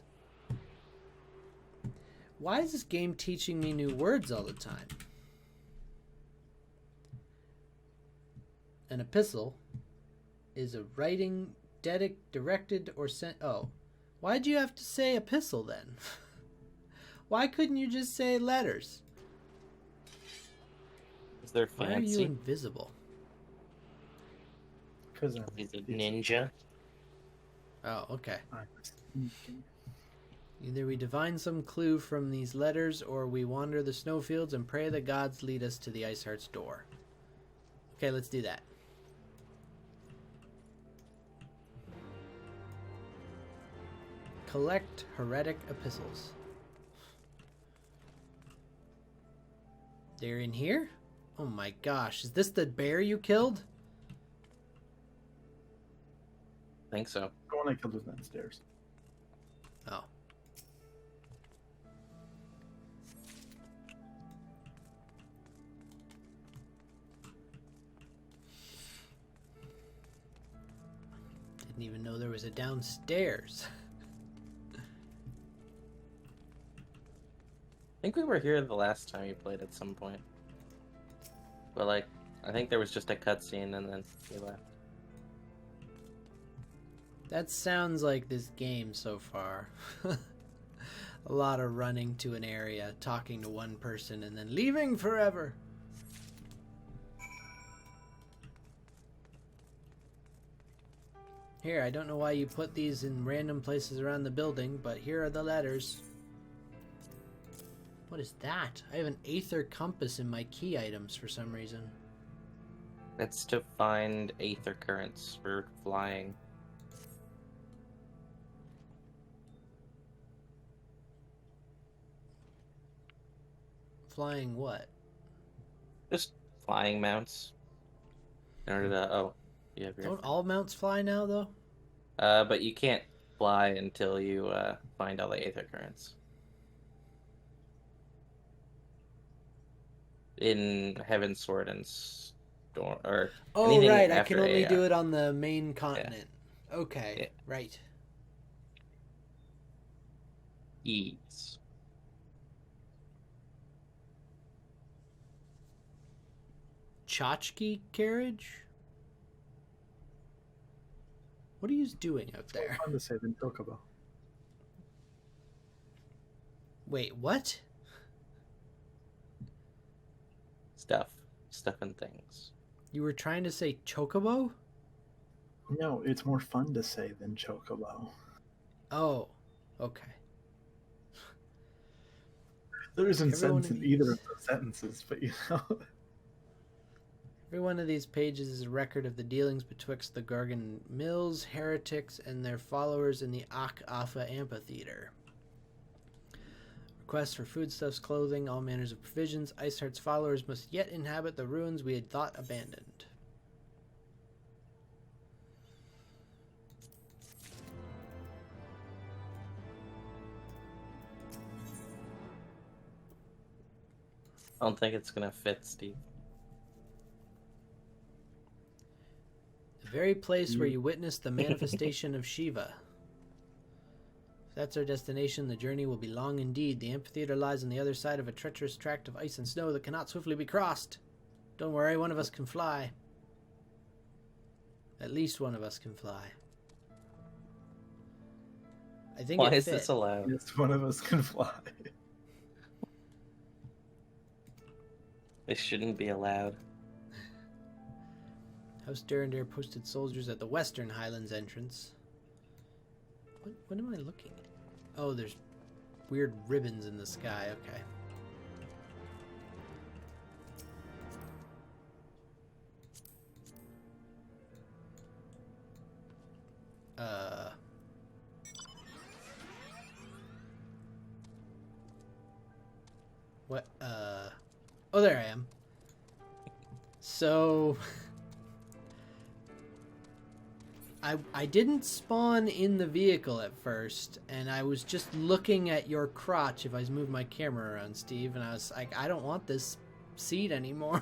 Why is this game teaching me new words all the time? An epistle is a writing directed or sent. Oh, why'd you have to say epistle then? Why couldn't you just say letters? Is there Why are you fancy? invisible? Because He's a ninja. Oh, okay. I'm sneaking. Either we divine some clue from these letters, or we wander the snowfields and pray the gods lead us to the Ice Heart's door. Okay, let's do that. Collect heretic epistles. They're in here? Oh my gosh, is this the bear you killed? I think so. The one I killed was downstairs. Oh. Didn't even know there was a downstairs. I think we were here the last time you played at some point. But like, I think there was just a cutscene and then we left. That sounds like this game so far. A lot of running to an area, talking to one person, and then leaving forever. Here, I don't know why you put these in random places around the building, but here are the letters. What is that? I have an Aether compass in my key items for some reason. It's to find aether currents for flying. Flying what? Just flying mounts. In order to, oh, you have your... Don't all mounts fly now, though? But you can't fly until you find all the aether currents. In Heavensward and Storm, or Oh, anything right, I after can only AI. do it on the main continent. Okay, Yeah. right. Ease. Tchotchke carriage? What are you doing out there? Fun to say than Chocobo. Wait, what? Stuff and things. You were trying to say chocobo? No, it's more fun to say than Chocobo. Oh, okay. There isn't Every one sense of in either these- of those sentences, but you know. Every one of these pages is a record of the dealings betwixt the Gargan Mills, heretics, and their followers in the Ak-Afa amphitheater. Requests for foodstuffs, clothing, all manners of provisions. Iceheart's followers must yet inhabit the ruins we had thought abandoned. I don't think it's gonna fit, Steve. The very place where you witnessed the manifestation of Shiva. If that's our destination, the journey will be long indeed. The amphitheater lies on the other side of a treacherous tract of ice and snow that cannot swiftly be crossed. Don't worry, one of us can fly. At least one of us can fly. I think Why it is fit. this allowed? Yes, one of us can fly. This shouldn't be allowed. House Durandare posted soldiers at the Western Highlands entrance. What am I looking at? Oh, there's weird ribbons in the sky. Okay. What? Oh, there I am. So... I didn't spawn in the vehicle at first, and I was just looking at your crotch if I move my camera around, Steve, and I was like, I don't want this seat anymore.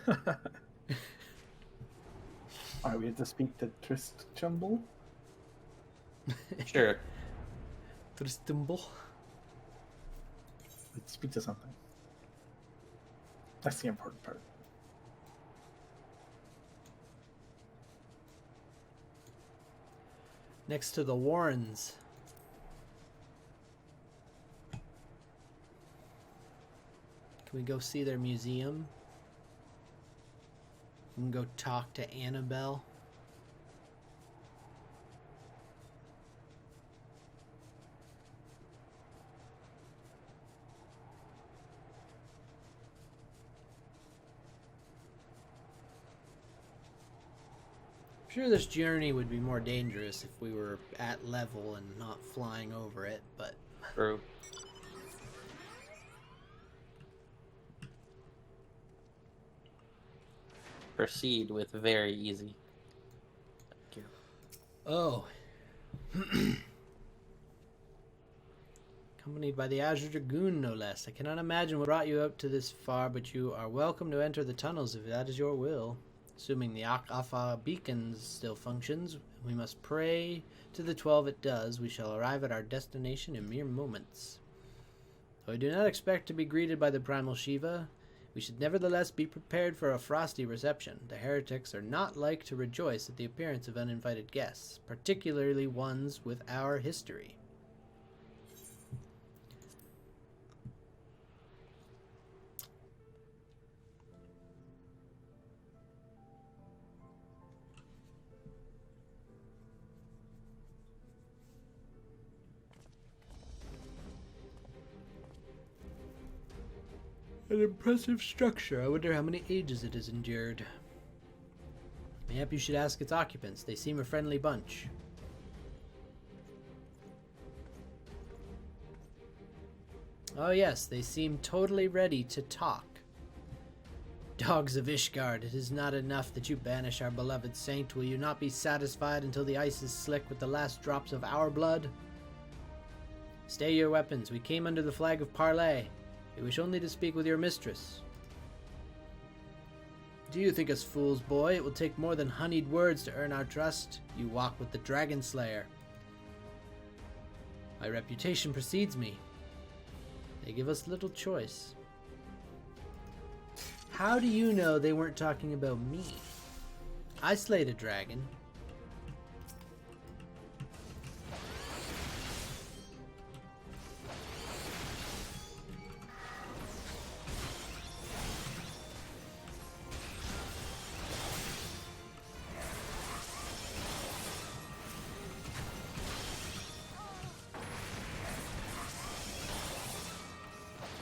Alright, we have to speak to Tristchumble. Sure. Tristumble. Let's speak to something. That's the important part. Next to the Warrens. Can we go see their museum? We can go talk to Annabelle. I'm sure this journey would be more dangerous if we were at level and not flying over it, but... True. Proceed with very easy. Thank you. Oh. Accompanied by the Azure Dragoon, no less. I cannot imagine what brought you out to this far, but you are welcome to enter the tunnels if that is your will. Assuming the Alpha beacon still functions, we must pray to the 12 it does. We shall arrive at our destination in mere moments. Though I do not expect to be greeted by the primal Shiva, we should nevertheless be prepared for a frosty reception. The heretics are not like to rejoice at the appearance of uninvited guests, particularly ones with our history. An impressive structure. I wonder how many ages it has endured. Maybe you should ask its occupants. They seem a friendly bunch. Oh yes, they seem totally ready to talk. Dogs of Ishgard, it is not enough that you banish our beloved saint. Will you not be satisfied until the ice is slick with the last drops of our blood? Stay your weapons. We came under the flag of parley. We wish only to speak with your mistress. Do you think us fools, boy? It will take more than honeyed words to earn our trust. You walk with the Dragon Slayer. My reputation precedes me. They give us little choice. How do you know they weren't talking about me? I slayed a dragon.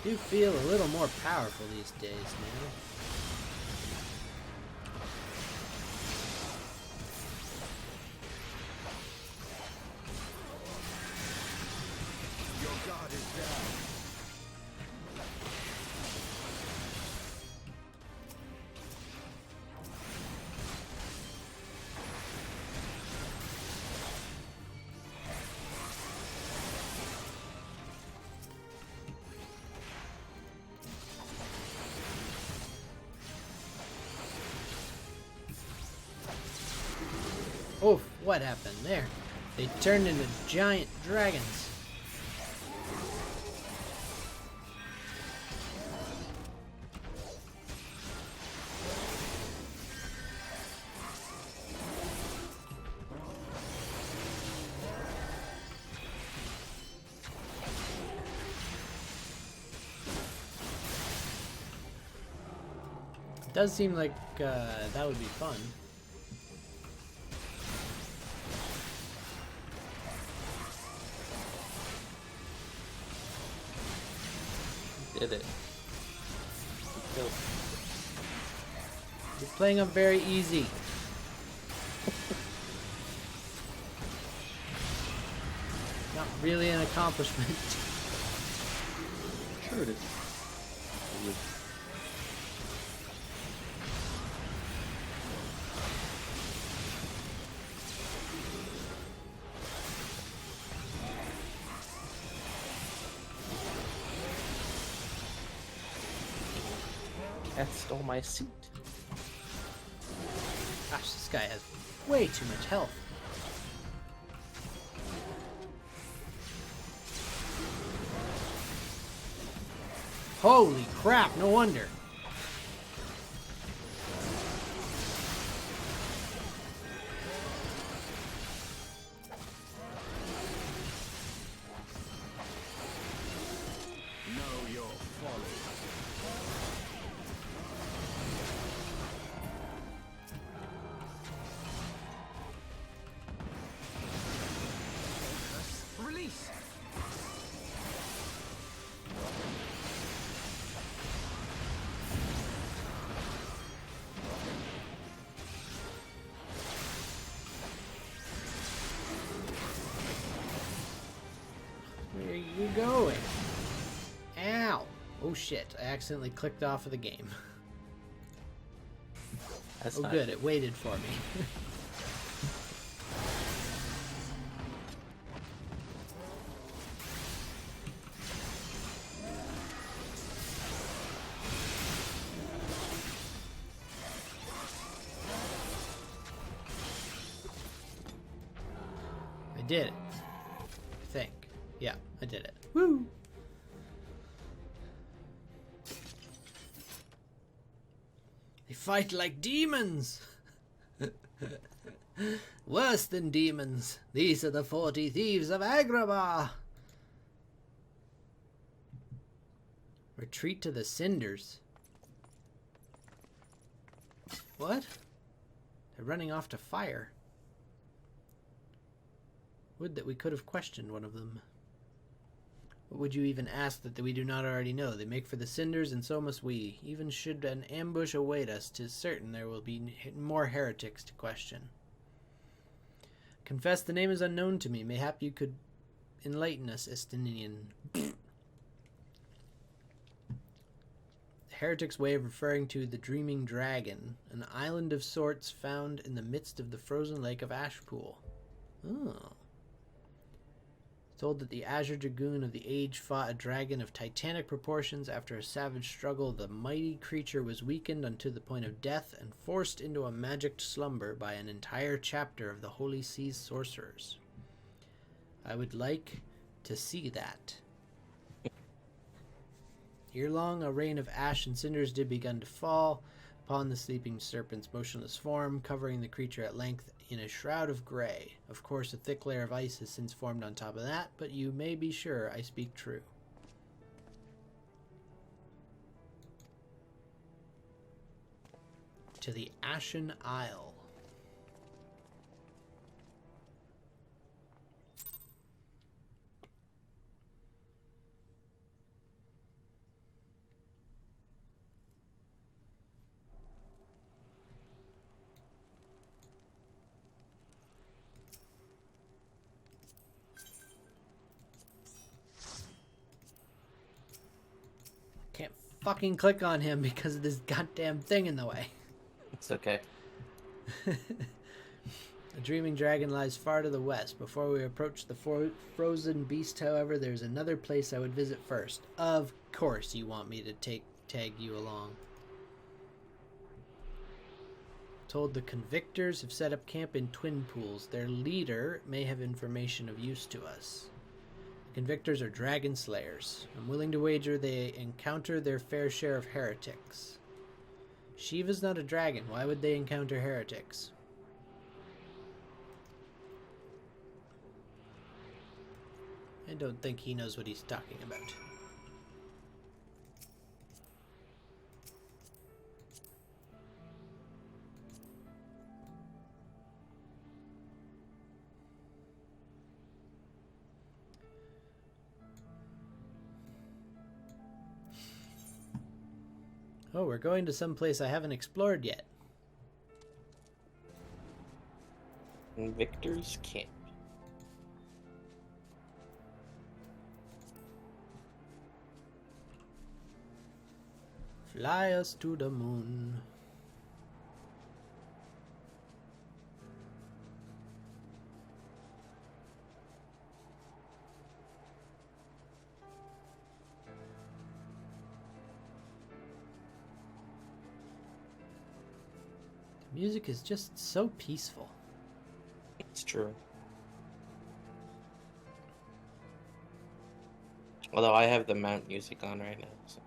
Do feel a little more powerful these days, man. Your guard is down. Oof, what happened there? They turned into giant dragons. It does seem like that would be fun. Did it. Killed. You're playing them very easy. Not really an accomplishment. Sure it is. Cat stole my seat. Gosh, this guy has way too much health. Holy crap, no wonder. you going? Ow! Oh shit, I accidentally clicked off of the game. That's Oh not good, it waited for me. I did it. I think. Yeah, I did it. Woo! They fight like demons! Worse than demons. These are the 40 thieves of Agrabah! Retreat to the cinders. What? They're running off to fire. Would that we could have questioned one of them. What would you even ask that we do not already know? They make for the cinders, and so must we. Even should an ambush await us, 'tis certain there will be more heretics to question. Confess the name is unknown to me. Mayhap you could enlighten us, Estinian. The heretic's way of referring to the Dreaming Dragon, an island of sorts found in the midst of the frozen lake of Ashpool. Oh. Told that the Azure Dragoon of the Age fought a dragon of titanic proportions. After a savage struggle, the mighty creature was weakened unto the point of death and forced into a magicked slumber by an entire chapter of the Holy Sea's sorcerers. I would like to see that. Ere long, a rain of ash and cinders did begin to fall upon the sleeping serpent's motionless form, covering the creature at length in a shroud of gray. Of course, a thick layer of ice has since formed on top of that, but you may be sure I speak true. To the Ashen Isle. Can't fucking click on him because of this goddamn thing in the way. It's okay. The Dreaming Dragon lies far to the west. Before we approach the frozen beast, however, there's another place I would visit first. Of course you want me to tag you along. Told the convictors have set up camp in Twin Pools. Their leader may have information of use to us. The convictors are dragon slayers. I'm willing to wager they encounter their fair share of heretics. Shiva's not a dragon. Why would they encounter heretics? I don't think he knows what he's talking about. Oh, we're going to some place I haven't explored yet. Victor's Camp. Fly us to the moon. The music is just so peaceful. It's true. Although I have the mount music on right now. So.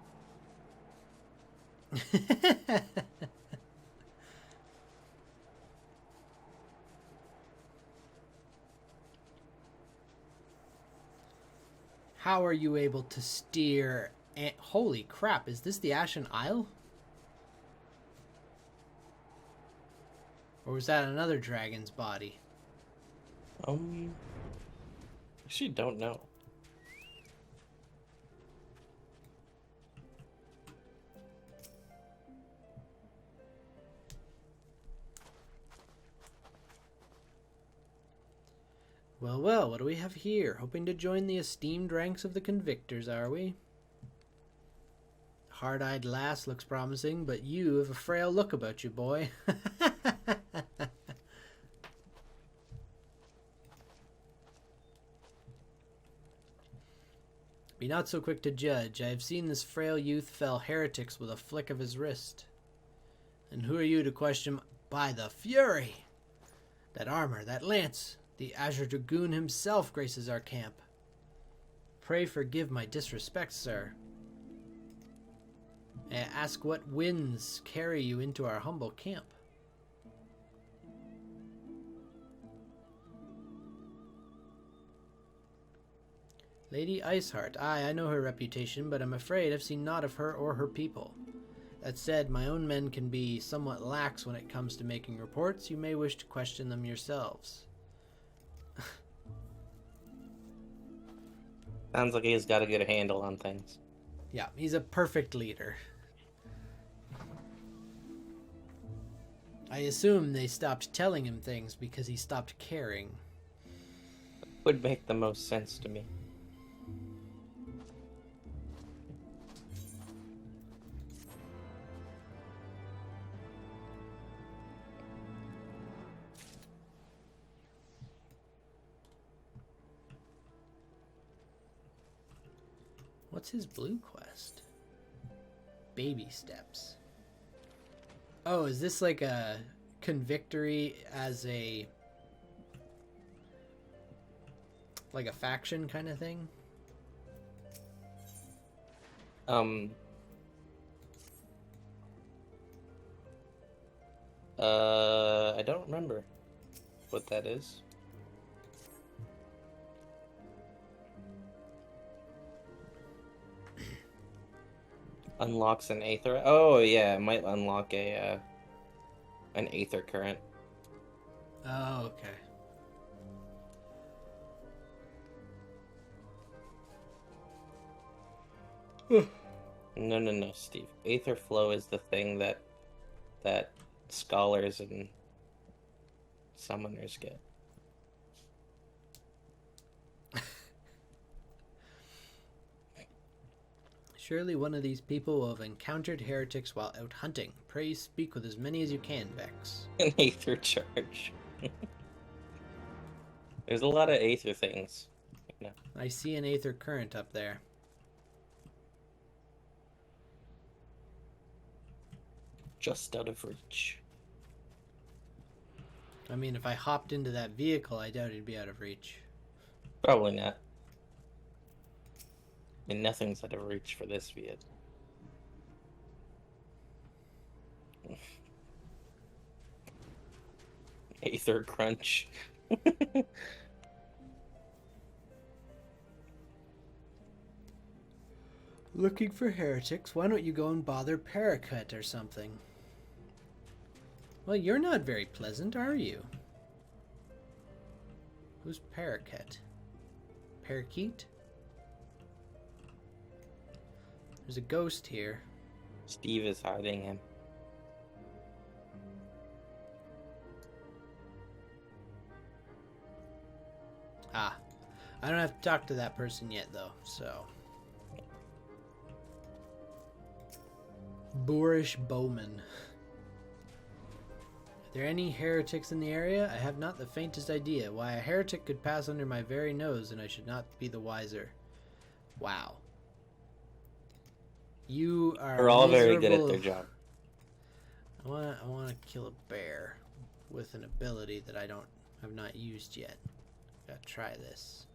How are you able to steer? Holy crap, is this the Ashen Isle? Or was that another dragon's body? Actually don't know. Well, well, what do we have here? Hoping to join the esteemed ranks of the convictors, are we? Hard-eyed lass looks promising, but you have a frail look about you, boy. Be not so quick to judge. I have seen this frail youth fell heretics with a flick of his wrist. And who are you to question? By the Fury! That armor, that lance, the Azure Dragoon himself graces our camp. Pray forgive my disrespect, sir. May I ask what winds carry you into our humble camp? Lady Iceheart. Aye, I know her reputation, but I'm afraid I've seen naught of her or her people. That said, my own men can be somewhat lax when it comes to making reports. You may wish to question them yourselves. Sounds like he's got a good handle on things. Yeah, he's a perfect leader. I assume they stopped telling him things because he stopped caring. Would make the most sense to me. What's his blue quest? Baby steps. Oh, is this like a convictory as a... like a faction kind of thing? I don't remember what that is. Unlocks an aether. Oh yeah, it might unlock a an aether current. Oh, okay. No, Steve. Aether flow is the thing that scholars and summoners get. Surely one of these people will have encountered heretics while out hunting. Pray speak with as many as you can, Vex. An aether charge. There's a lot of aether things. You know. I see an aether current up there. Just out of reach. I mean, if I hopped into that vehicle, I doubt it'd be out of reach. Probably not. I mean, nothing's out of reach for this Viet. Aether crunch. Looking for heretics? Why don't you go and bother Paracut or something? Well, you're not very pleasant, are you? Who's Paracut? Parakeet? There's a ghost here. Steve is hiding him. Ah. I don't have to talk to that person yet, though, so... Boorish Bowman. Are there any heretics in the area? I have not the faintest idea. Why a heretic could pass under my very nose and I should not be the wiser. Wow. You are They're all very miserable. good at their job. I want to kill a bear with an ability that I have not used yet. Gotta try this.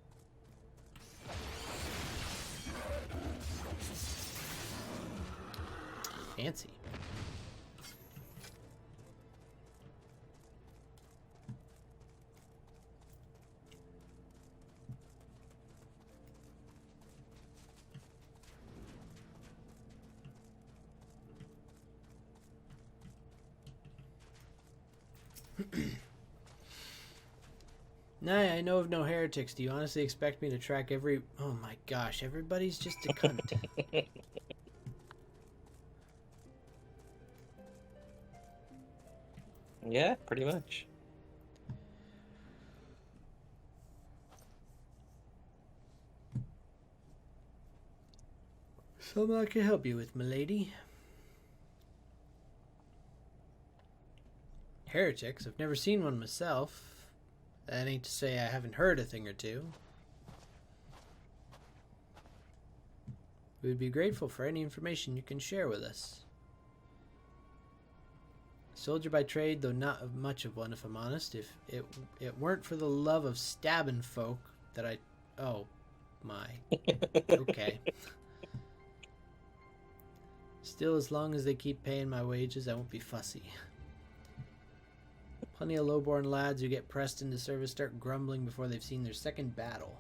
Fancy. Nah, I know of no heretics. Do you honestly expect me to track every... Oh my gosh, everybody's just a cunt. Yeah, pretty much. Something I can help you with, milady. Heretics? I've never seen one myself. That ain't to say I haven't heard a thing or two. We would be grateful for any information you can share with us. Soldier by trade, though not much of one, if I'm honest. If it weren't for the love of stabbing folk that I... Oh, my. Okay. Still, as long as they keep paying my wages, I won't be fussy. Plenty of lowborn lads who get pressed into service start grumbling before they've seen their second battle.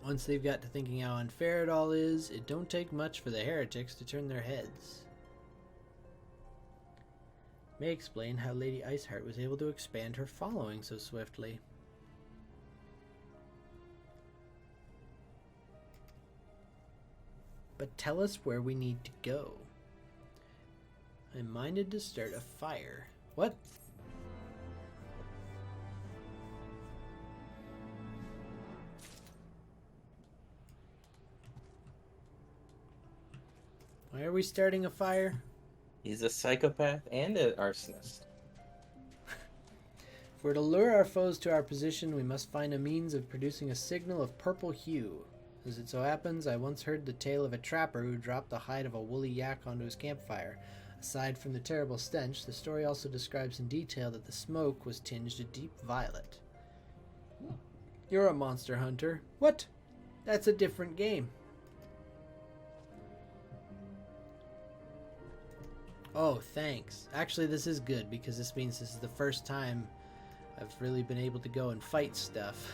Once they've got to thinking how unfair it all is, it don't take much for the heretics to turn their heads. May explain how Lady Iceheart was able to expand her following so swiftly. But tell us where we need to go. I'm minded to start a fire. What? Why are we starting a fire? He's a psychopath and an arsonist. If we're to lure our foes to our position, we must find a means of producing a signal of purple hue. As it so happens, I once heard the tale of a trapper who dropped the hide of a woolly yak onto his campfire. Aside from the terrible stench, the story also describes in detail that the smoke was tinged a deep violet. You're a monster hunter. What? That's a different game. Oh, thanks. Actually, this is good because this means this is the first time I've really been able to go and fight stuff.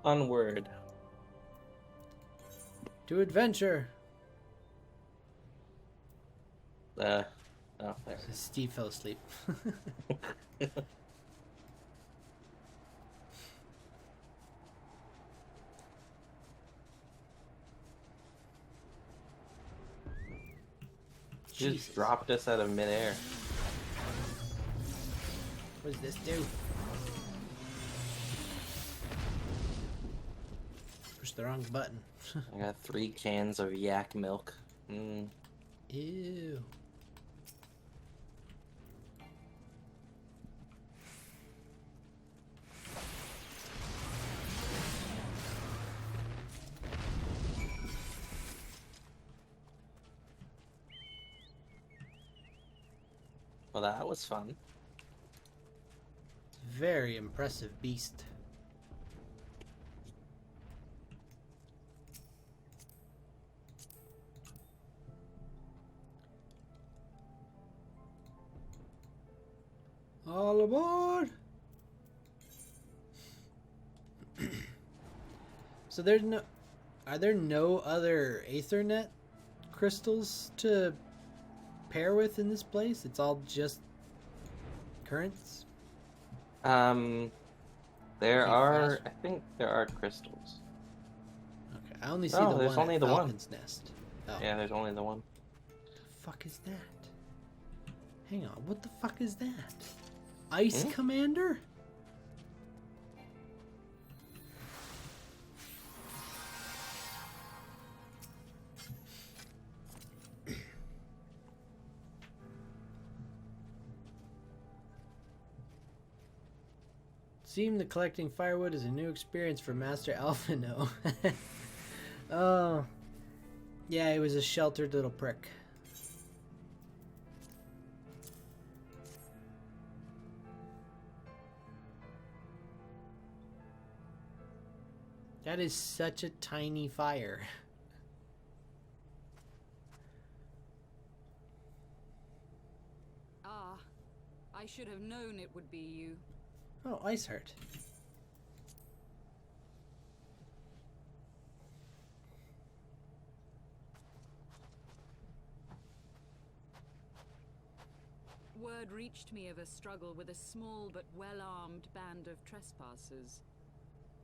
Onward. To adventure. Oh, there. Steve fell asleep. Just dropped us out of midair. What does this do? Push the wrong button. I got 3 cans of yak milk. Ew. Well, that was fun. Very impressive beast. All aboard! So there's no... Are there no other Aethernet crystals to pair with in this place? It's all just currents? There are... I think there are crystals. Okay, I only see No, the there's one only at the one. Falcon's Nest. Oh. Yeah, there's only the one. Fuck is that? Hang on, what the fuck is that? Ice Commander? Seemed that collecting firewood is a new experience for Master Alphino. Oh. Yeah, he was a sheltered little prick. That is such a tiny fire. Ah, I should have known it would be you. Oh, Iceheart. Word reached me of a struggle with a small but well-armed band of trespassers.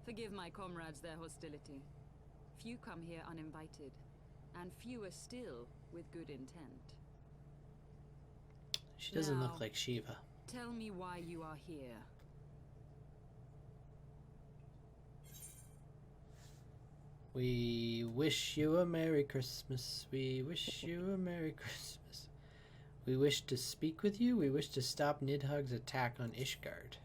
Forgive my comrades their hostility. Few come here uninvited, and fewer still with good intent. She doesn't Now, look like Shiva. Tell me why you are here. We wish you a Merry Christmas. We wish you a Merry Christmas. We wish to speak with you. We wish to stop Nidhogg's attack on Ishgard.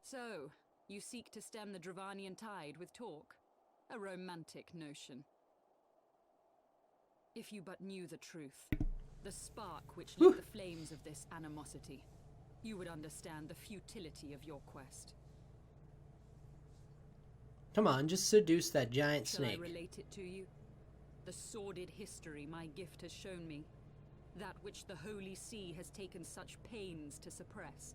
So, you seek to stem the Dravanian tide with talk? A romantic notion. If you but knew the truth, the spark which lit the flames of this animosity, you would understand the futility of your quest. Come on, just seduce that giant Shall snake. I relate it to you? The sordid history my gift has shown me. That which the Holy See has taken such pains to suppress.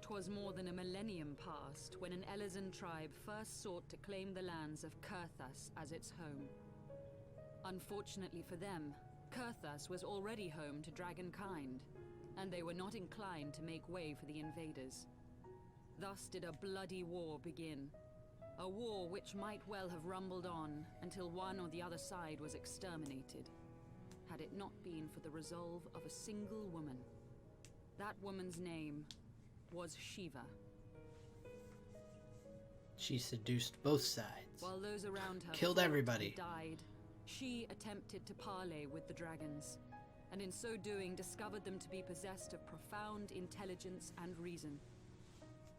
'Twas more than a millennium past when an Elezen tribe first sought to claim the lands of Kurthas as its home. Unfortunately for them, Kurthas was already home to dragonkind, and they were not inclined to make way for the invaders. Thus did a bloody war begin, a war which might well have rumbled on until one or the other side was exterminated, had it not been for the resolve of a single woman. That woman's name was Shiva. She seduced both sides. While those around her Killed fought everybody. and died, she attempted to parley with the dragons, and in so doing discovered them to be possessed of profound intelligence and reason.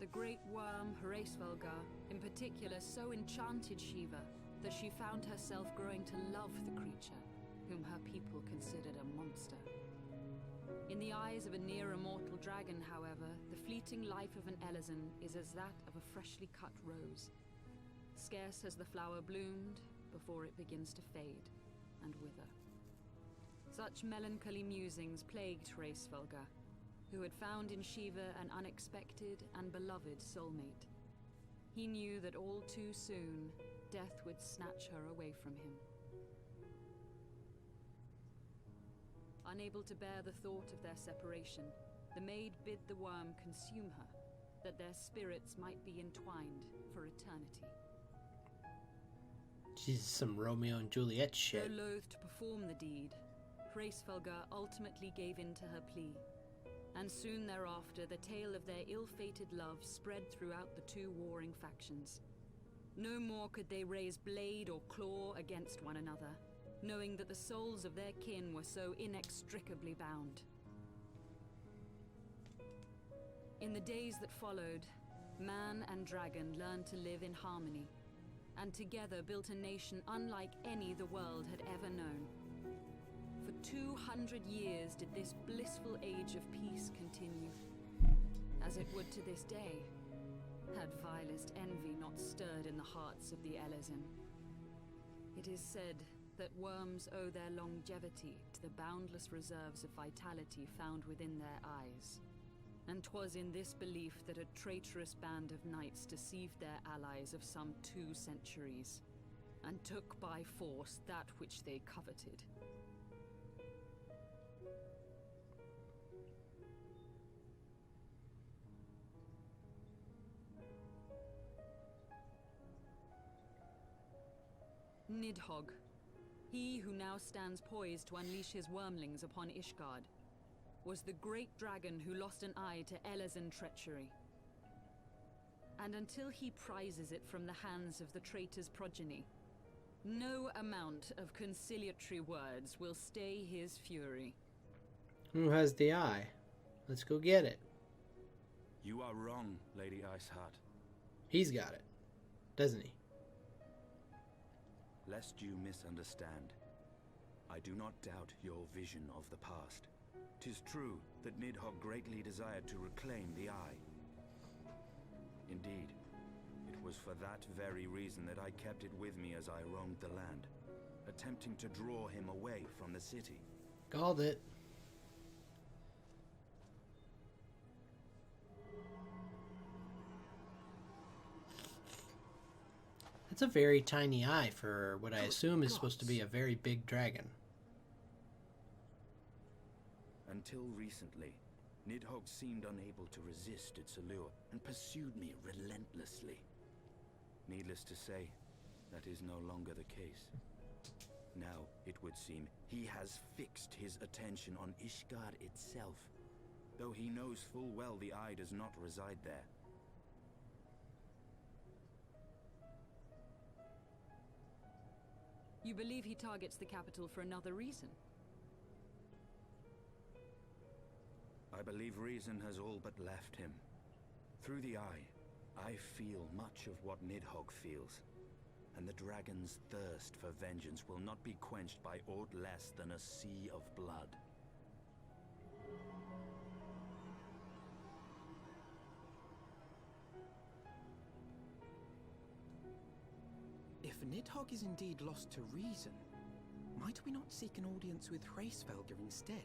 The great worm Heavensward in particular so enchanted Shiva that she found herself growing to love the creature, whom her people considered a monster. In the eyes of a near-immortal dragon, however, the fleeting life of an Elezen is as that of a freshly cut rose. Scarce has the flower bloomed before it begins to fade and wither. Such melancholy musings plagued Heavensward, who had found in Shiva an unexpected and beloved soulmate. He knew that all too soon, death would snatch her away from him. Unable to bear the thought of their separation, the maid bid the worm consume her, that their spirits might be entwined for eternity. Jesus, some Romeo and Juliet shit. Though loath to perform the deed, Heavensward ultimately gave in to her plea, and soon thereafter the tale of their ill-fated love spread throughout the two warring factions. No more could they raise blade or claw against one another, knowing that the souls of their kin were so inextricably bound. In the days that followed, man and dragon learned to live in harmony, and together built a nation unlike any the world had ever known. For 200 years did this blissful age of peace continue, as it would to this day, had vilest envy not stirred in the hearts of the Elezen. It is said that worms owe their longevity to the boundless reserves of vitality found within their eyes. And 'twas in this belief that a traitorous band of knights deceived their allies of some 2 centuries, and took by force that which they coveted. Nidhogg, he who now stands poised to unleash his wormlings upon Ishgard, was the great dragon who lost an eye to Elezen treachery. And until he prizes it from the hands of the traitor's progeny, no amount of conciliatory words will stay his fury. Who has the eye? Let's go get it. You are wrong, Lady Iceheart. He's got it, doesn't he? Lest you misunderstand, I do not doubt your vision of the past. 'Tis true that Nidhogg greatly desired to reclaim the eye. Indeed, it was for that very reason that I kept it with me as I roamed the land, attempting to draw him away from the city. Called it. That's a very tiny eye for what I assume is supposed to be a very big dragon. Until recently, Nidhogg seemed unable to resist its allure and pursued me relentlessly. Needless to say, that is no longer the case. Now, it would seem, he has fixed his attention on Ishgard itself, though he knows full well the eye does not reside there. You believe he targets the capital for another reason? I believe reason has all but left him. Through the eye, I feel much of what Nidhogg feels, and the dragon's thirst for vengeance will not be quenched by aught less than a sea of blood. If Nidhogg is indeed lost to reason, might we not seek an audience with Hraesvelgr instead?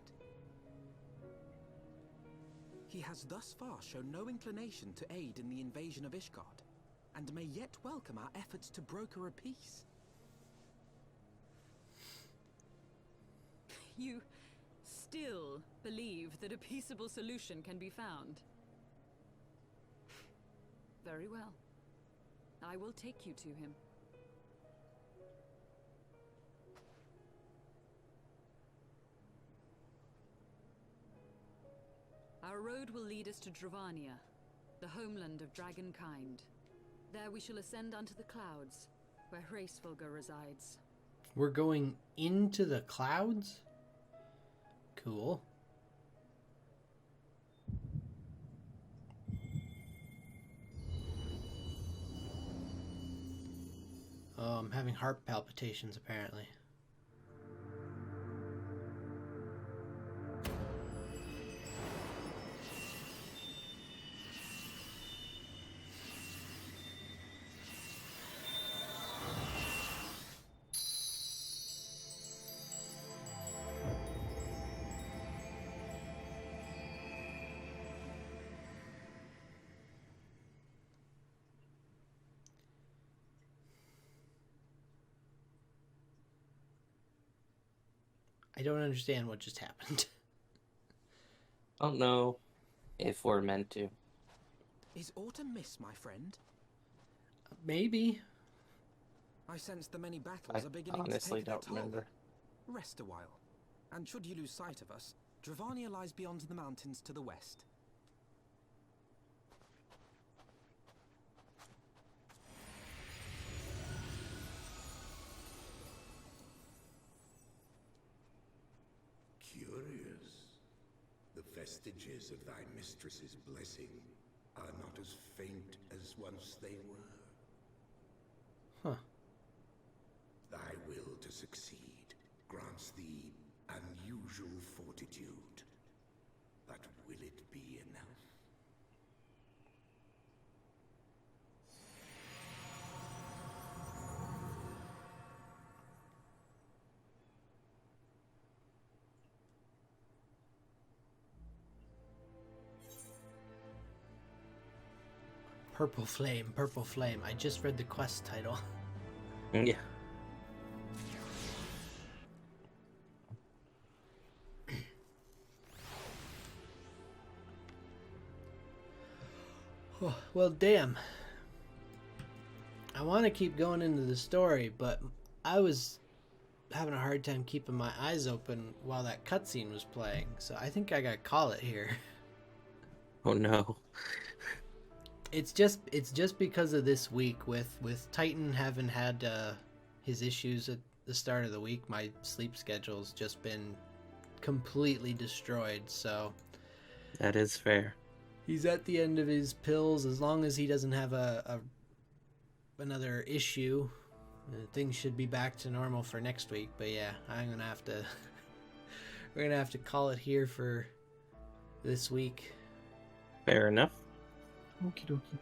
He has thus far shown no inclination to aid in the invasion of Ishgard, and may yet welcome our efforts to broker a peace. You still believe that a peaceable solution can be found? Very well. I will take you to him. Our road will lead us to Dravania, the homeland of dragonkind. There we shall ascend unto the clouds, where Hraesvelgr resides. We're going into the clouds? Cool. Oh, I'm having heart palpitations apparently. I don't understand what just happened. I don't know if we're meant to. Is autumn mist, my friend? Maybe. I sense the many battles I are beginning honestly to take their don't toll. remember. Rest a while, and should you lose sight of us, Dravania lies beyond the mountains to the west. Curious. The vestiges of thy mistress's blessing are not as faint as once they were. Huh. Thy will to succeed grants thee unusual fortitude. But will it be enough? Purple Flame, Purple Flame. I just read the quest title. Yeah. Oh, well, damn. I want to keep going into the story, but I was having a hard time keeping my eyes open while that cutscene was playing, so I think I gotta call it here. Oh no. It's just because of this week with Titan having had his issues at the start of the week. My sleep schedule's just been completely destroyed, so That is fair. he's at the end of his pills. As long as he doesn't have another issue, things should be back to normal for next week. But yeah, I'm gonna have to we're gonna have to call it here for this week. Fair enough. Okie dokie.